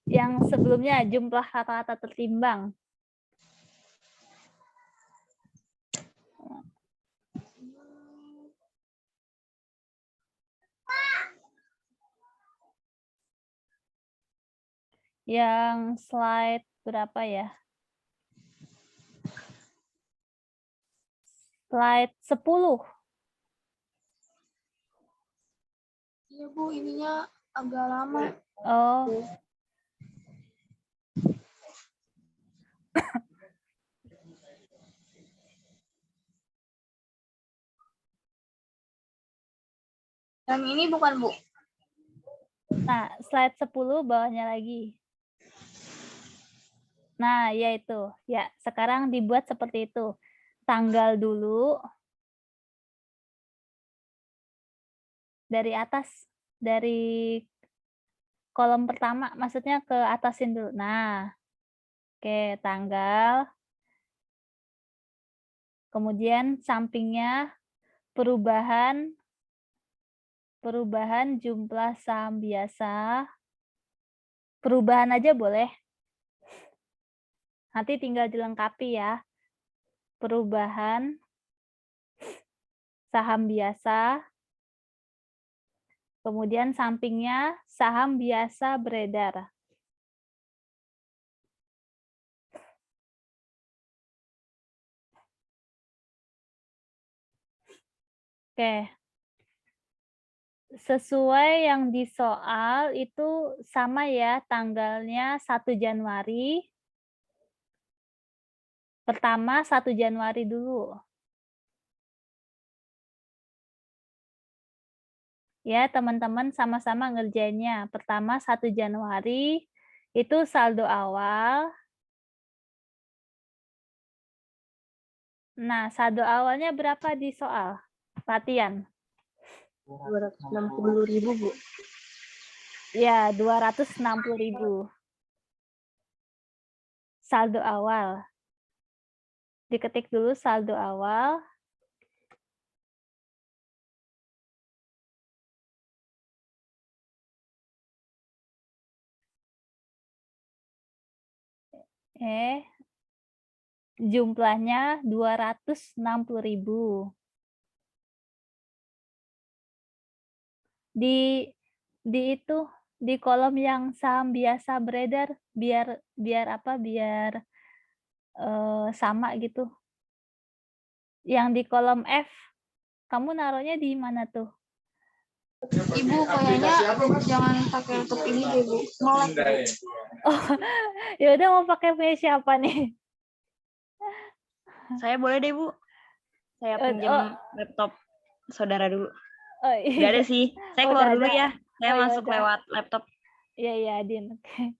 Yang sebelumnya jumlah kata-kata tertimbang. Yang slide berapa ya? Slide 10. Iya Bu, ininya agak lama. Oh, Yang ini bukan Bu? nah slide 10 bawahnya lagi. Nah, ya itu. Ya, sekarang dibuat seperti itu. Tanggal dulu. Dari atas. Dari kolom pertama, maksudnya ke atasin dulu. Nah, oke, tanggal. Kemudian sampingnya perubahan jumlah saham biasa. Perubahan aja boleh. Nanti tinggal dilengkapi ya. Perubahan saham biasa. Kemudian sampingnya saham biasa beredar. Oke. Sesuai yang di soal itu sama ya, tanggalnya 1 Januari. Pertama 1 Januari dulu. Ya, teman-teman sama-sama ngerjainnya. Pertama 1 Januari itu saldo awal. Nah, saldo awalnya berapa di soal? Latihan. 260.000, Bu. Ya, 260.000. Saldo awal. Diketik dulu saldo awal. Jumlahnya 260.000. Di itu di kolom yang saham biasa beredar biar sama gitu. Yang di kolom F kamu naruhnya di mana tuh? Ibu kayaknya jangan pakai laptop ini deh Bu. Melek. Oh, ya udah mau pakai punya siapa nih? Saya boleh deh, Bu. Saya pinjam laptop saudara dulu. Oh, Nggak ada iya. sih. Saya Oh, keluar udah dulu ada. ya. Saya Oh, ya masuk udah. lewat laptop. Iya, iya, Adin. Oke.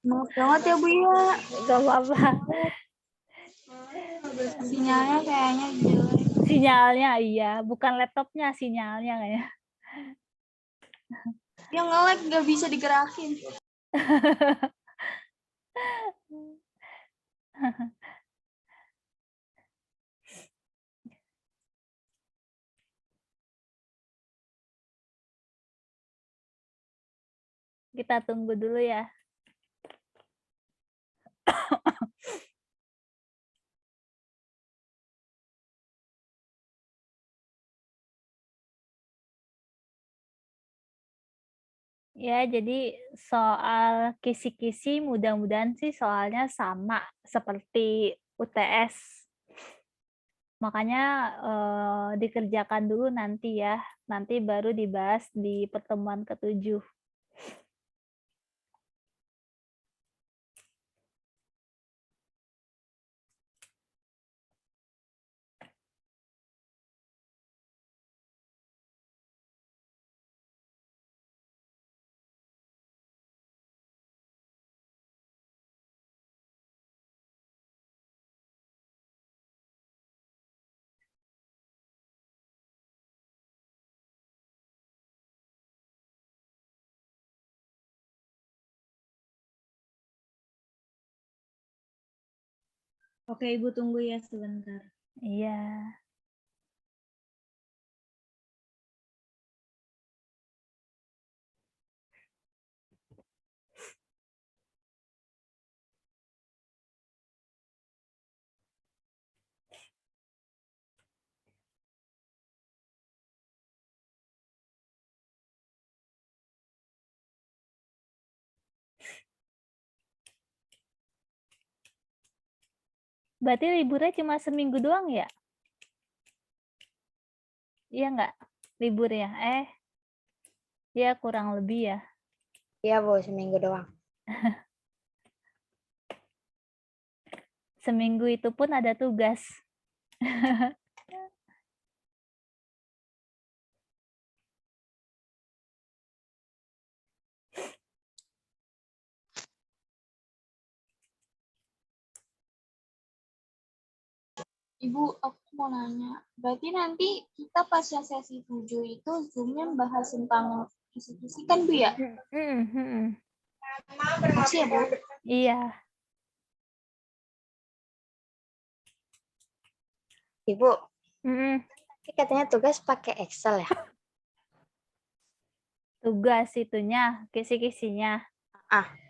Maaf banget ya Bu ya. Gak apa-apa. Sinyalnya kayaknya jelek. Sinyalnya iya, bukan laptopnya, sinyalnya kayaknya. Dia nge-lag nggak bisa digerakin. Kita tunggu dulu ya. Ya, jadi soal kisi-kisi mudah-mudahan sih soalnya sama seperti UTS. Makanya dikerjakan dulu nanti ya. Nanti baru dibahas di pertemuan ke-7. Oke, Ibu tunggu ya sebentar. Iya. Berarti liburnya cuma seminggu doang ya? Iya nggak? Libur ya? Ya kurang lebih ya. Iya, Bu, seminggu doang. Seminggu itu pun ada tugas. Ibu, aku mau nanya. Berarti nanti kita pas yang sesi 7 itu Zoom-nya bahas tentang kisi-kisi kan, Bu ya? Makasih ya, Bu. Iya. Ibu, Mm-mm. ini katanya tugas pakai Excel ya? Tugas itunya, kisi-kisinya.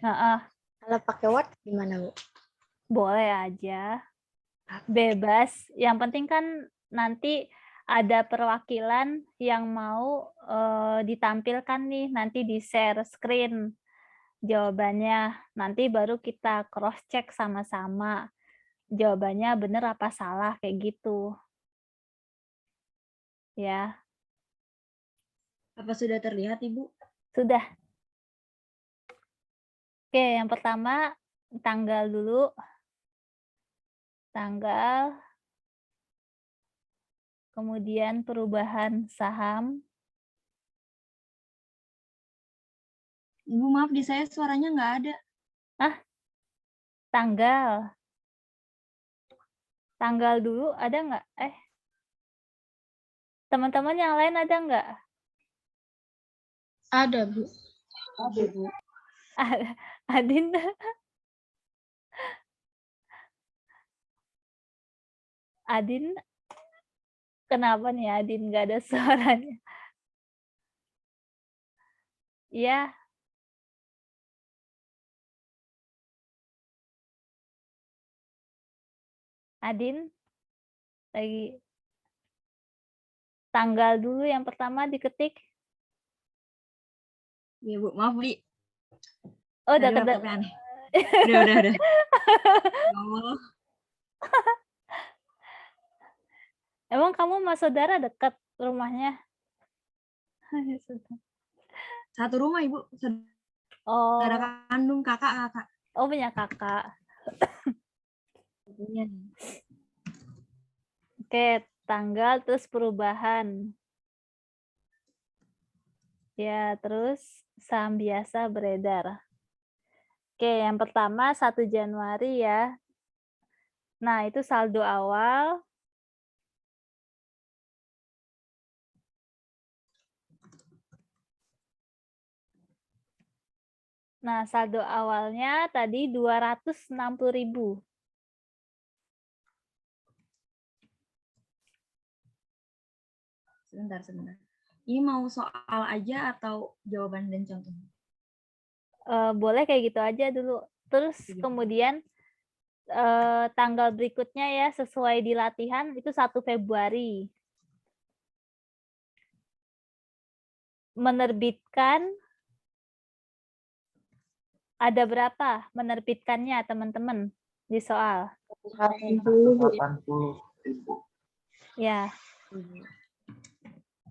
Heeh. Kalau pakai Word gimana, Bu? Boleh aja. Bebas. Yang penting kan nanti ada perwakilan yang mau ditampilkan nih, nanti di share screen jawabannya. Nanti baru kita cross check sama-sama. Jawabannya benar apa salah kayak gitu. Ya, Apa sudah terlihat, Ibu? sudah. Oke, yang pertama tanggal dulu. Tanggal, kemudian perubahan saham. Ibu, maaf, di saya suaranya nggak ada. Tanggal. Tanggal dulu ada nggak? Teman-teman yang lain ada nggak? Ada, Bu. Ada, Bu. Adin. Adin, kenapa nih Adin nggak ada suaranya? Iya, Adin lagi. Tanggal dulu yang pertama diketik. Iya, Bu. Maaf, Bu. Oh, udah Tadi keda. laptopnya aneh. Udah. Ya Allah. Emang kamu sama saudara dekat rumahnya? Satu rumah, Ibu. Oh, Saudara kandung, kakak. punya kakak. Punya. Oke, tanggal terus perubahan. Ya, terus saham biasa beredar. Oke, yang pertama 1 Januari ya. Nah, itu saldo awal. Nah, saldo awalnya tadi 260.000. Sebentar. Ini mau soal aja atau jawaban dan contohnya? Boleh kayak gitu aja dulu. Terus kemudian tanggal berikutnya ya sesuai di latihan itu 1 Februari. Menerbitkan ada berapa menerbitkannya teman-teman di soal? 80.000. Ya.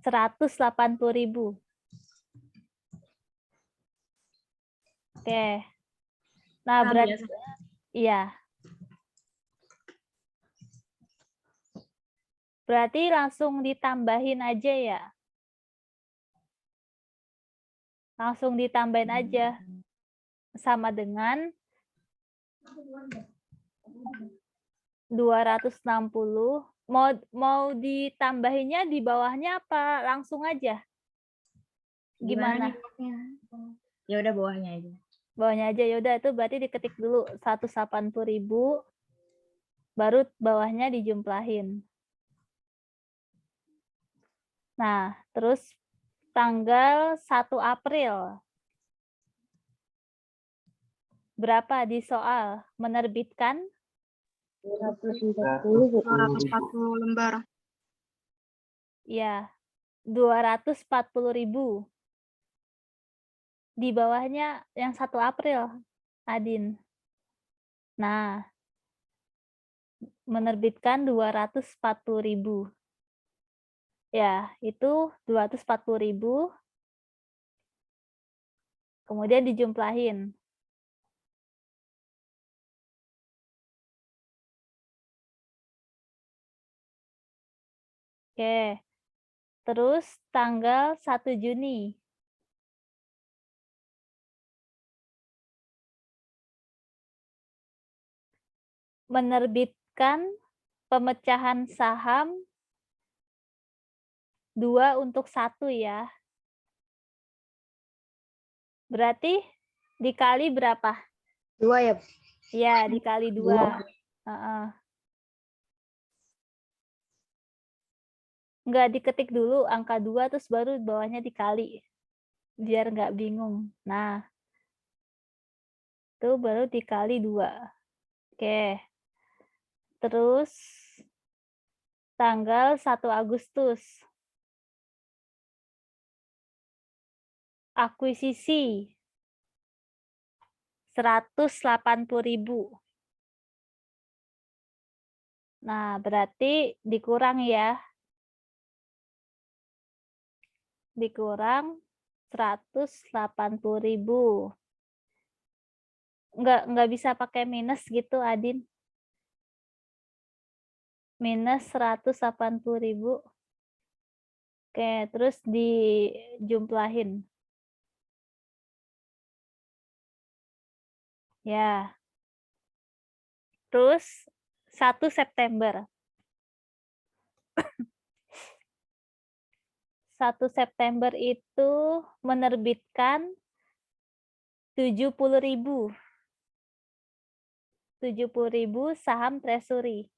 180.000. Oke. Nah, berarti iya. Berarti langsung ditambahin aja ya. Langsung ditambahin aja. Sama dengan 260. Mau ditambahinnya di bawahnya apa langsung aja? Gimana? Ya udah bawahnya aja. Bawahnya aja ya udah itu berarti diketik dulu 180.000 baru bawahnya dijumlahin. Nah, terus tanggal 1 April. Berapa di soal? Menerbitkan 240 lembar. ya 240.000. Di bawahnya yang 1 April, Adin. Nah, menerbitkan 240.000. Ya, itu 240.000. Kemudian dijumlahin. Oke. Terus tanggal 1 Juni. Menerbitkan pemecahan saham 2 untuk 1 ya. Berarti dikali berapa? 2 ya, Bu? Ya, dikali 2. Heeh. Nggak diketik dulu angka 2 terus baru bawahnya dikali. Biar nggak bingung. Nah, itu baru dikali 2. Oke. Terus tanggal 1 Agustus. Akuisisi 180.000. Nah, berarti dikurang ya. Dikurang 180.000. Nggak bisa pakai minus gitu, Adin. Minus 180.000. Oke, terus dijumlahin. Ya. Terus 1 September. 1 September itu menerbitkan 70.000. 70.000 saham treasury.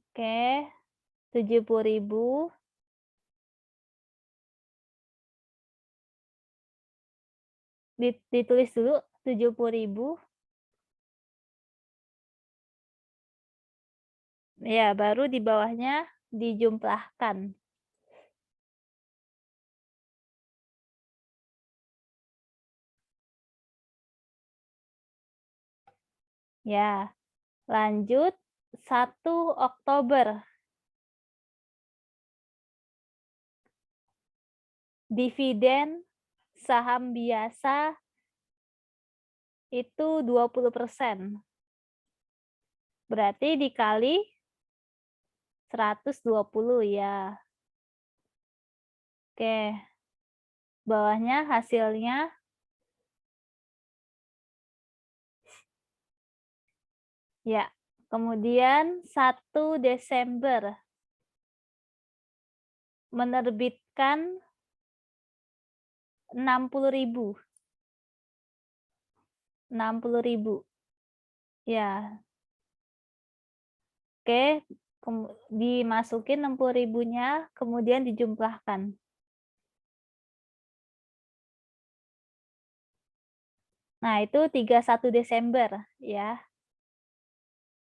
Oke, 70.000. Ditulis dulu 70.000. Ya, baru di bawahnya dijumlahkan. Ya, lanjut 1 Oktober. Dividen saham biasa itu 20%. Berarti dikali 120 ya. Oke. Bawahnya hasilnya ya. Kemudian 1 Desember menerbitkan 60.000. 60.000. Ya. Oke, dimasukin 60.000-nya, kemudian dijumlahkan. Nah, itu 31 Desember ya.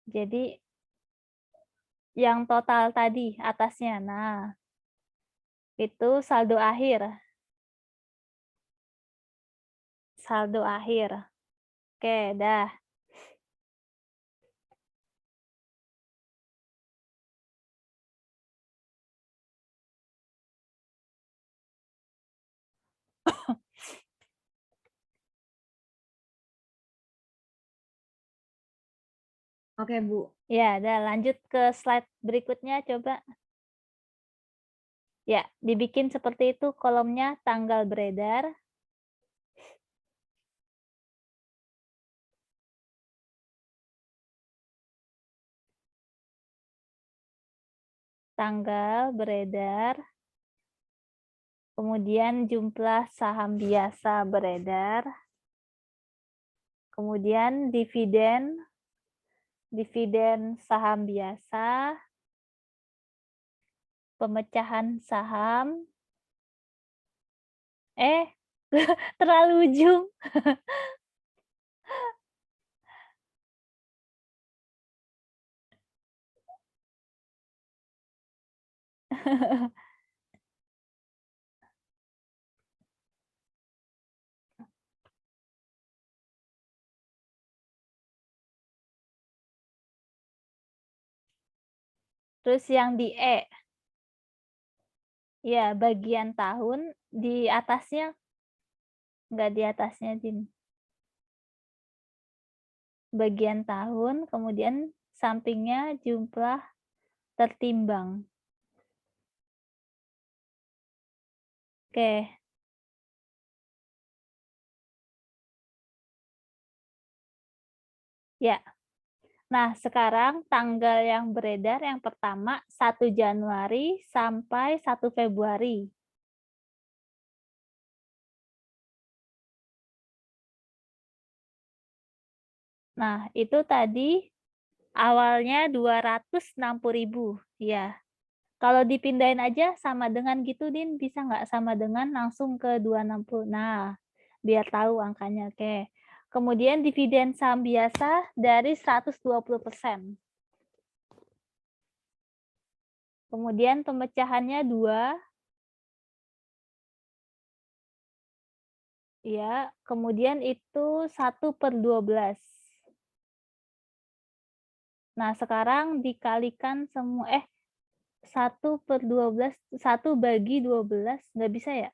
Jadi yang total tadi atasnya. Nah, itu saldo akhir. Saldo akhir. Oke, dah. Oke, Bu. Ya, dah lanjut ke slide berikutnya coba. Ya, dibikin seperti itu kolomnya tanggal beredar. Tanggal beredar. Kemudian jumlah saham biasa beredar. Kemudian dividen saham biasa, pemecahan saham. Terlalu ujung. Terus yang di E. Ya, bagian tahun di atasnya, enggak di atasnya, Din. Bagian tahun, kemudian sampingnya jumlah tertimbang. Oke. Ya. Nah, sekarang tanggal yang beredar yang pertama 1 Januari sampai 1 Februari. Nah, itu tadi awalnya 260.000, ya. Kalau dipindahin aja sama dengan gitu, Din, bisa nggak sama dengan langsung ke 260? Nah, biar tahu angkanya, oke. Kemudian dividen saham biasa dari 120%. Kemudian pemecahannya 2. Ya, kemudian itu 1/12. Nah, sekarang dikalikan semua 1/12, 1 bagi 12, nggak bisa ya?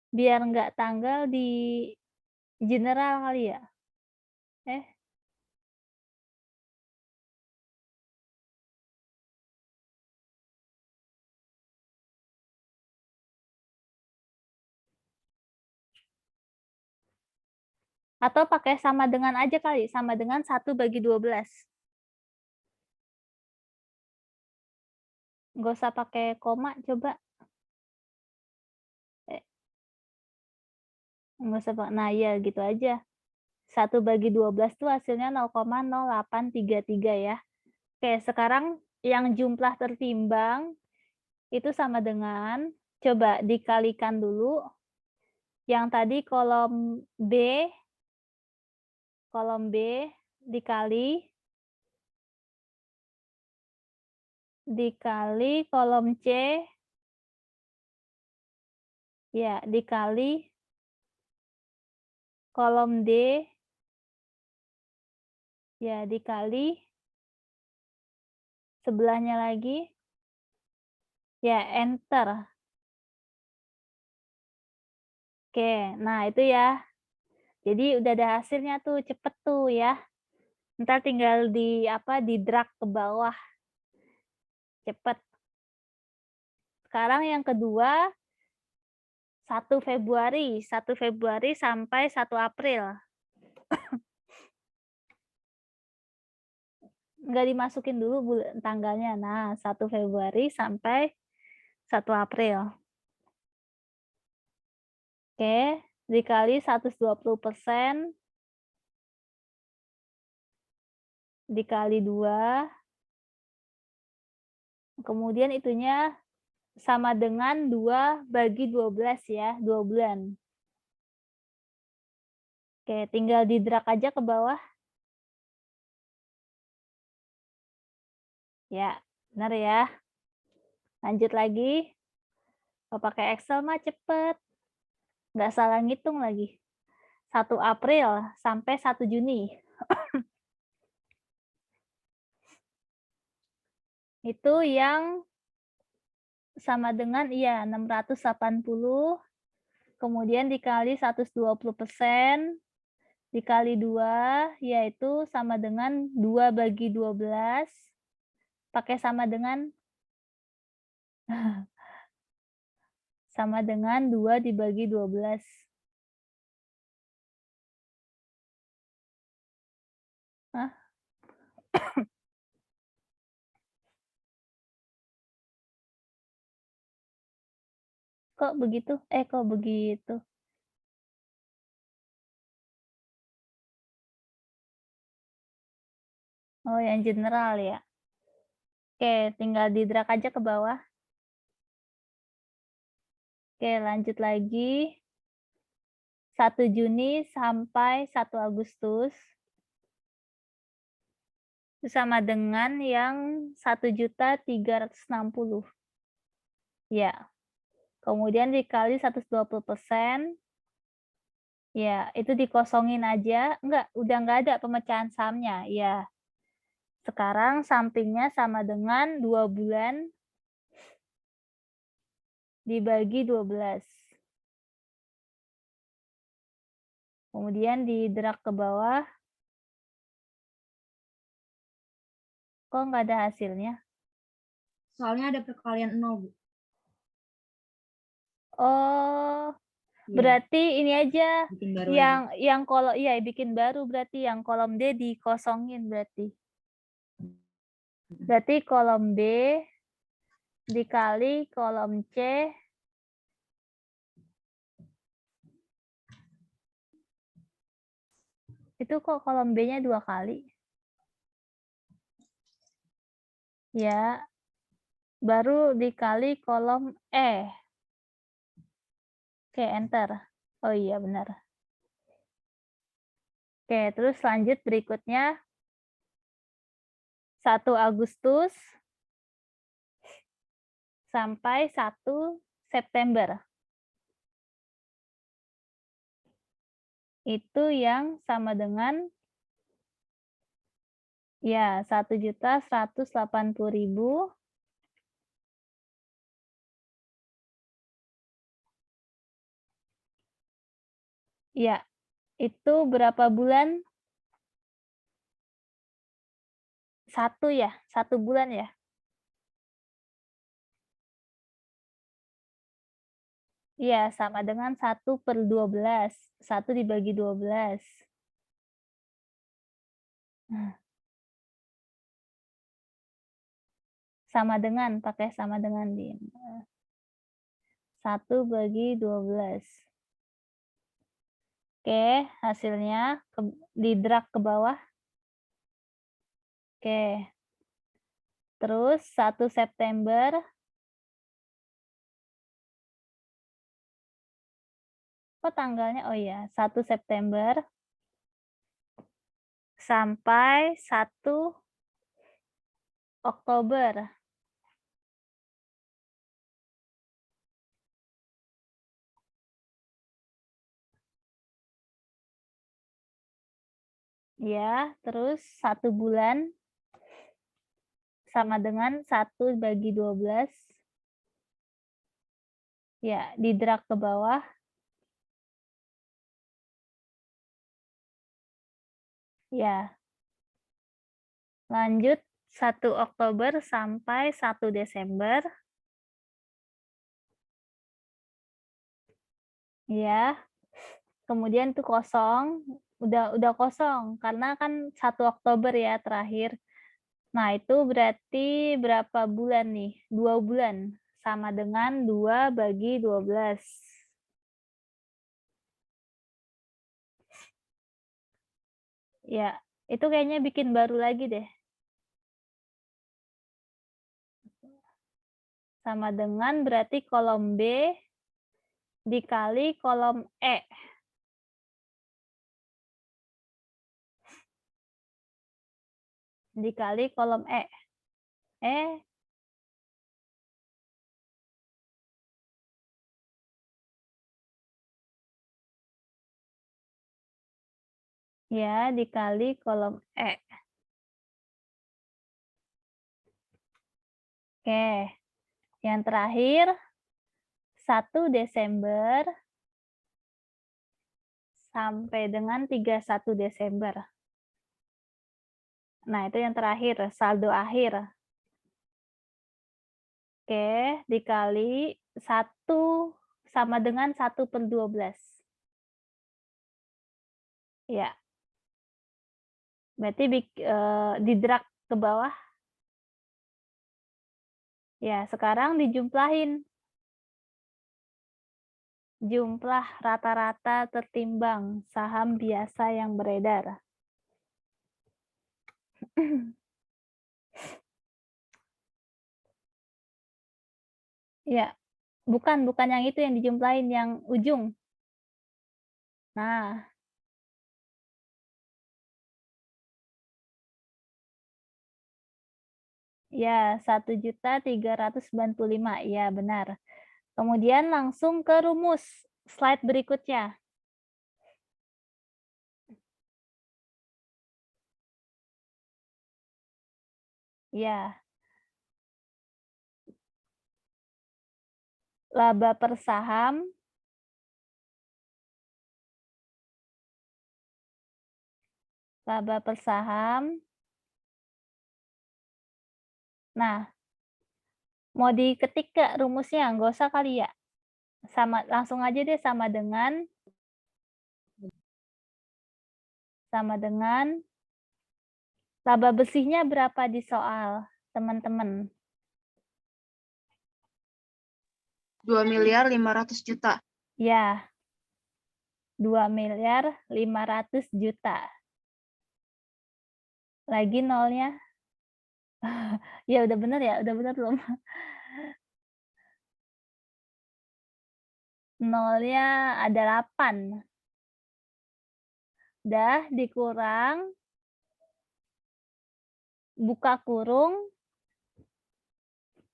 Biar nggak tanggal di general kali ya? Eh, atau pakai sama dengan aja kali, sama dengan 1 bagi 12. Nggak usah pakai koma coba. Eh, nggak usah nah iya gitu aja. 1 bagi 12 tuh hasilnya 0,0833 ya. Oke, sekarang yang jumlah tertimbang itu sama dengan, coba dikalikan dulu. Yang tadi kolom B dikali kolom C, ya, dikali kolom D, ya, dikali sebelahnya lagi, ya, enter. Oke, nah itu ya. Jadi udah ada hasilnya tuh, cepet tuh ya. Ntar tinggal di drag ke bawah. Cepet. Sekarang yang kedua, 1 Februari sampai 1 April. Nggak dimasukin dulu tanggalnya. Nah, 1 Februari sampai 1 April. Oke, dikali 120%, dikali 2, kemudian itunya sama dengan 2 bagi 12 ya, 2 bulan. Oke, tinggal di drag aja ke bawah. Ya, benar ya. Lanjut lagi. Kalau pakai Excel mah cepet. Nggak salah ngitung lagi. 1 April sampai 1 Juni. Itu yang sama dengan 680, kemudian dikali 120%, dikali 2, yaitu sama dengan 2 bagi 12, pakai sama dengan 2 dibagi 12. Hah? Kok begitu? Kok begitu? Oh, yang general ya. Oke, tinggal di drag aja ke bawah. Oke, lanjut lagi. 1 Juni sampai 1 Agustus. Itu sama dengan yang 1.360.000. Ya. Kemudian dikali 120%. Ya, itu dikosongin aja. Enggak, udah nggak ada pemecahan sahamnya. Ya. Sekarang sampingnya sama dengan 2 bulan dibagi 12. Kemudian di-drag ke bawah. Kok nggak ada hasilnya? Soalnya ada perkalian 0, Bu. Oh, Iya, berarti ini aja bikin baru aja. yang kolom iya bikin baru berarti yang kolom D dikosongin berarti. Berarti kolom B dikali kolom C itu kok kolom B-nya 2 kali? Ya, baru dikali kolom E. Oke, enter. Oh iya, benar. Oke, terus lanjut berikutnya. 1 Agustus sampai 1 September. Itu yang sama dengan ya 1.180.000 ya, itu berapa bulan? 1 ya, 1 bulan ya? Iya, sama dengan 1/12. 1 dibagi 12. Sama dengan, pakai sama dengan di 1 bagi 12. Oke, hasilnya di-drag ke bawah. Oke. Terus 1 September. Kok tanggalnya? Oh iya, 1 September sampai 1 Oktober. Ya, terus 1 bulan sama dengan 1 bagi 12. Ya, di-drag ke bawah. Ya. Lanjut 1 Oktober sampai 1 Desember. Ya. Kemudian tuh kosong, udah kosong karena kan 1 Oktober ya terakhir. Nah, itu berarti berapa bulan nih? 2 bulan. Sama dengan 2 bagi 12. Ya, itu kayaknya bikin baru lagi deh. Sama dengan berarti kolom B dikali kolom E. Dikali kolom E. Ya, dikali kolom E. Oke. Yang terakhir 1 Desember sampai dengan 31 Desember. Nah, itu yang terakhir, saldo akhir. Oke, dikali 1 sama dengan 1/12. Ya. Berarti di-drag ke bawah. Ya, sekarang dijumlahin. Jumlah rata-rata tertimbang saham biasa yang beredar. Ya, bukan yang itu yang dijumlahin, yang ujung. Nah, ya 1.395.000, ya benar. Kemudian langsung ke rumus slide berikutnya. Ya. Laba per saham. Laba per saham. Nah, mau diketik gak rumusnya? Nggak usah kali ya. Sama, langsung aja deh sama dengan laba bersihnya berapa di soal, teman-teman? 2.500.000.000. Ya, 2.500.000.000. Lagi nolnya. Ya udah bener ya, udah bener belum? Nolnya ada 8. Dah dikurang, buka kurung,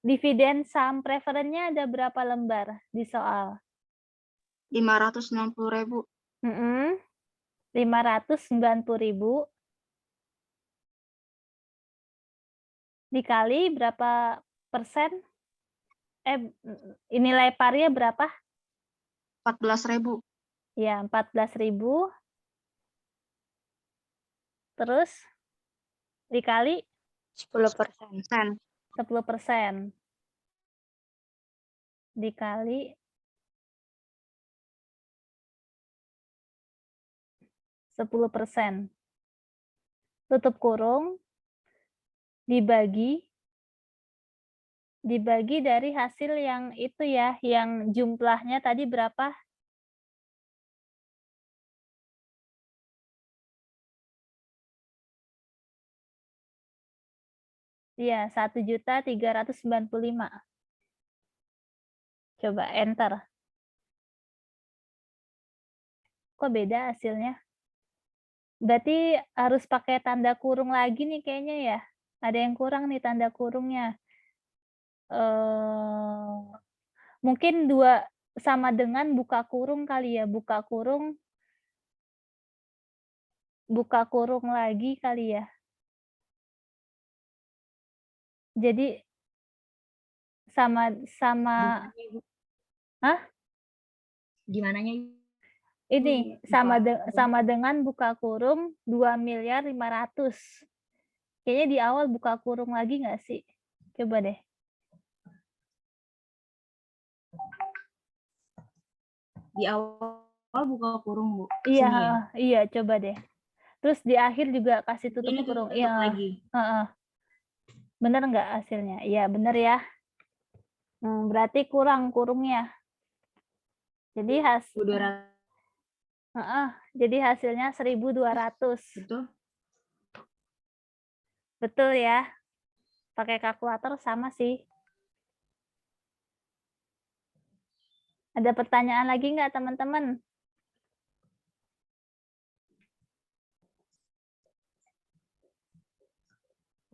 dividen saham preferennya ada berapa lembar di soal? 590.000. 590.000 dikali berapa persen? Nilai parnya berapa? 14.000. Ya, 14.000. Terus dikali 10%. 10%. Dikali 10%. Tutup kurung. Dibagi dari hasil yang itu ya, yang jumlahnya tadi berapa? Iya, 1.395.000. Coba enter. Kok beda hasilnya? Berarti harus pakai tanda kurung lagi nih kayaknya ya. Ada yang kurang nih tanda kurungnya. Mungkin 2 sama dengan buka kurung kali ya, buka kurung lagi kali ya. Jadi sama Hah? Gimananya? Ini sama dengan buka kurung 2.500.000.000. Kayaknya di awal buka kurung lagi nggak sih? Coba deh. Di awal buka kurung, Bu. Iya, Sini ya? iya coba deh. Terus di akhir juga kasih tutup Ini kurung. tutup Iya, lagi. bener nggak hasilnya? Iya, bener ya. Berarti kurang kurungnya. Jadi jadi hasilnya 1.200. Betul? Betul ya. Pakai kalkulator sama sih. Ada pertanyaan lagi nggak teman-teman?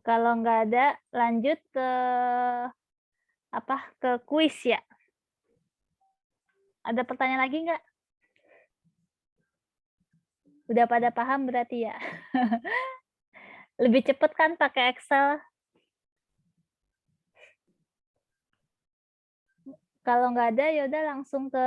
Kalau nggak ada, lanjut ke ke kuis ya. Ada pertanyaan lagi nggak? Udah pada paham berarti ya. Lebih cepet kan pakai Excel? Kalau nggak ada, ya udah langsung ke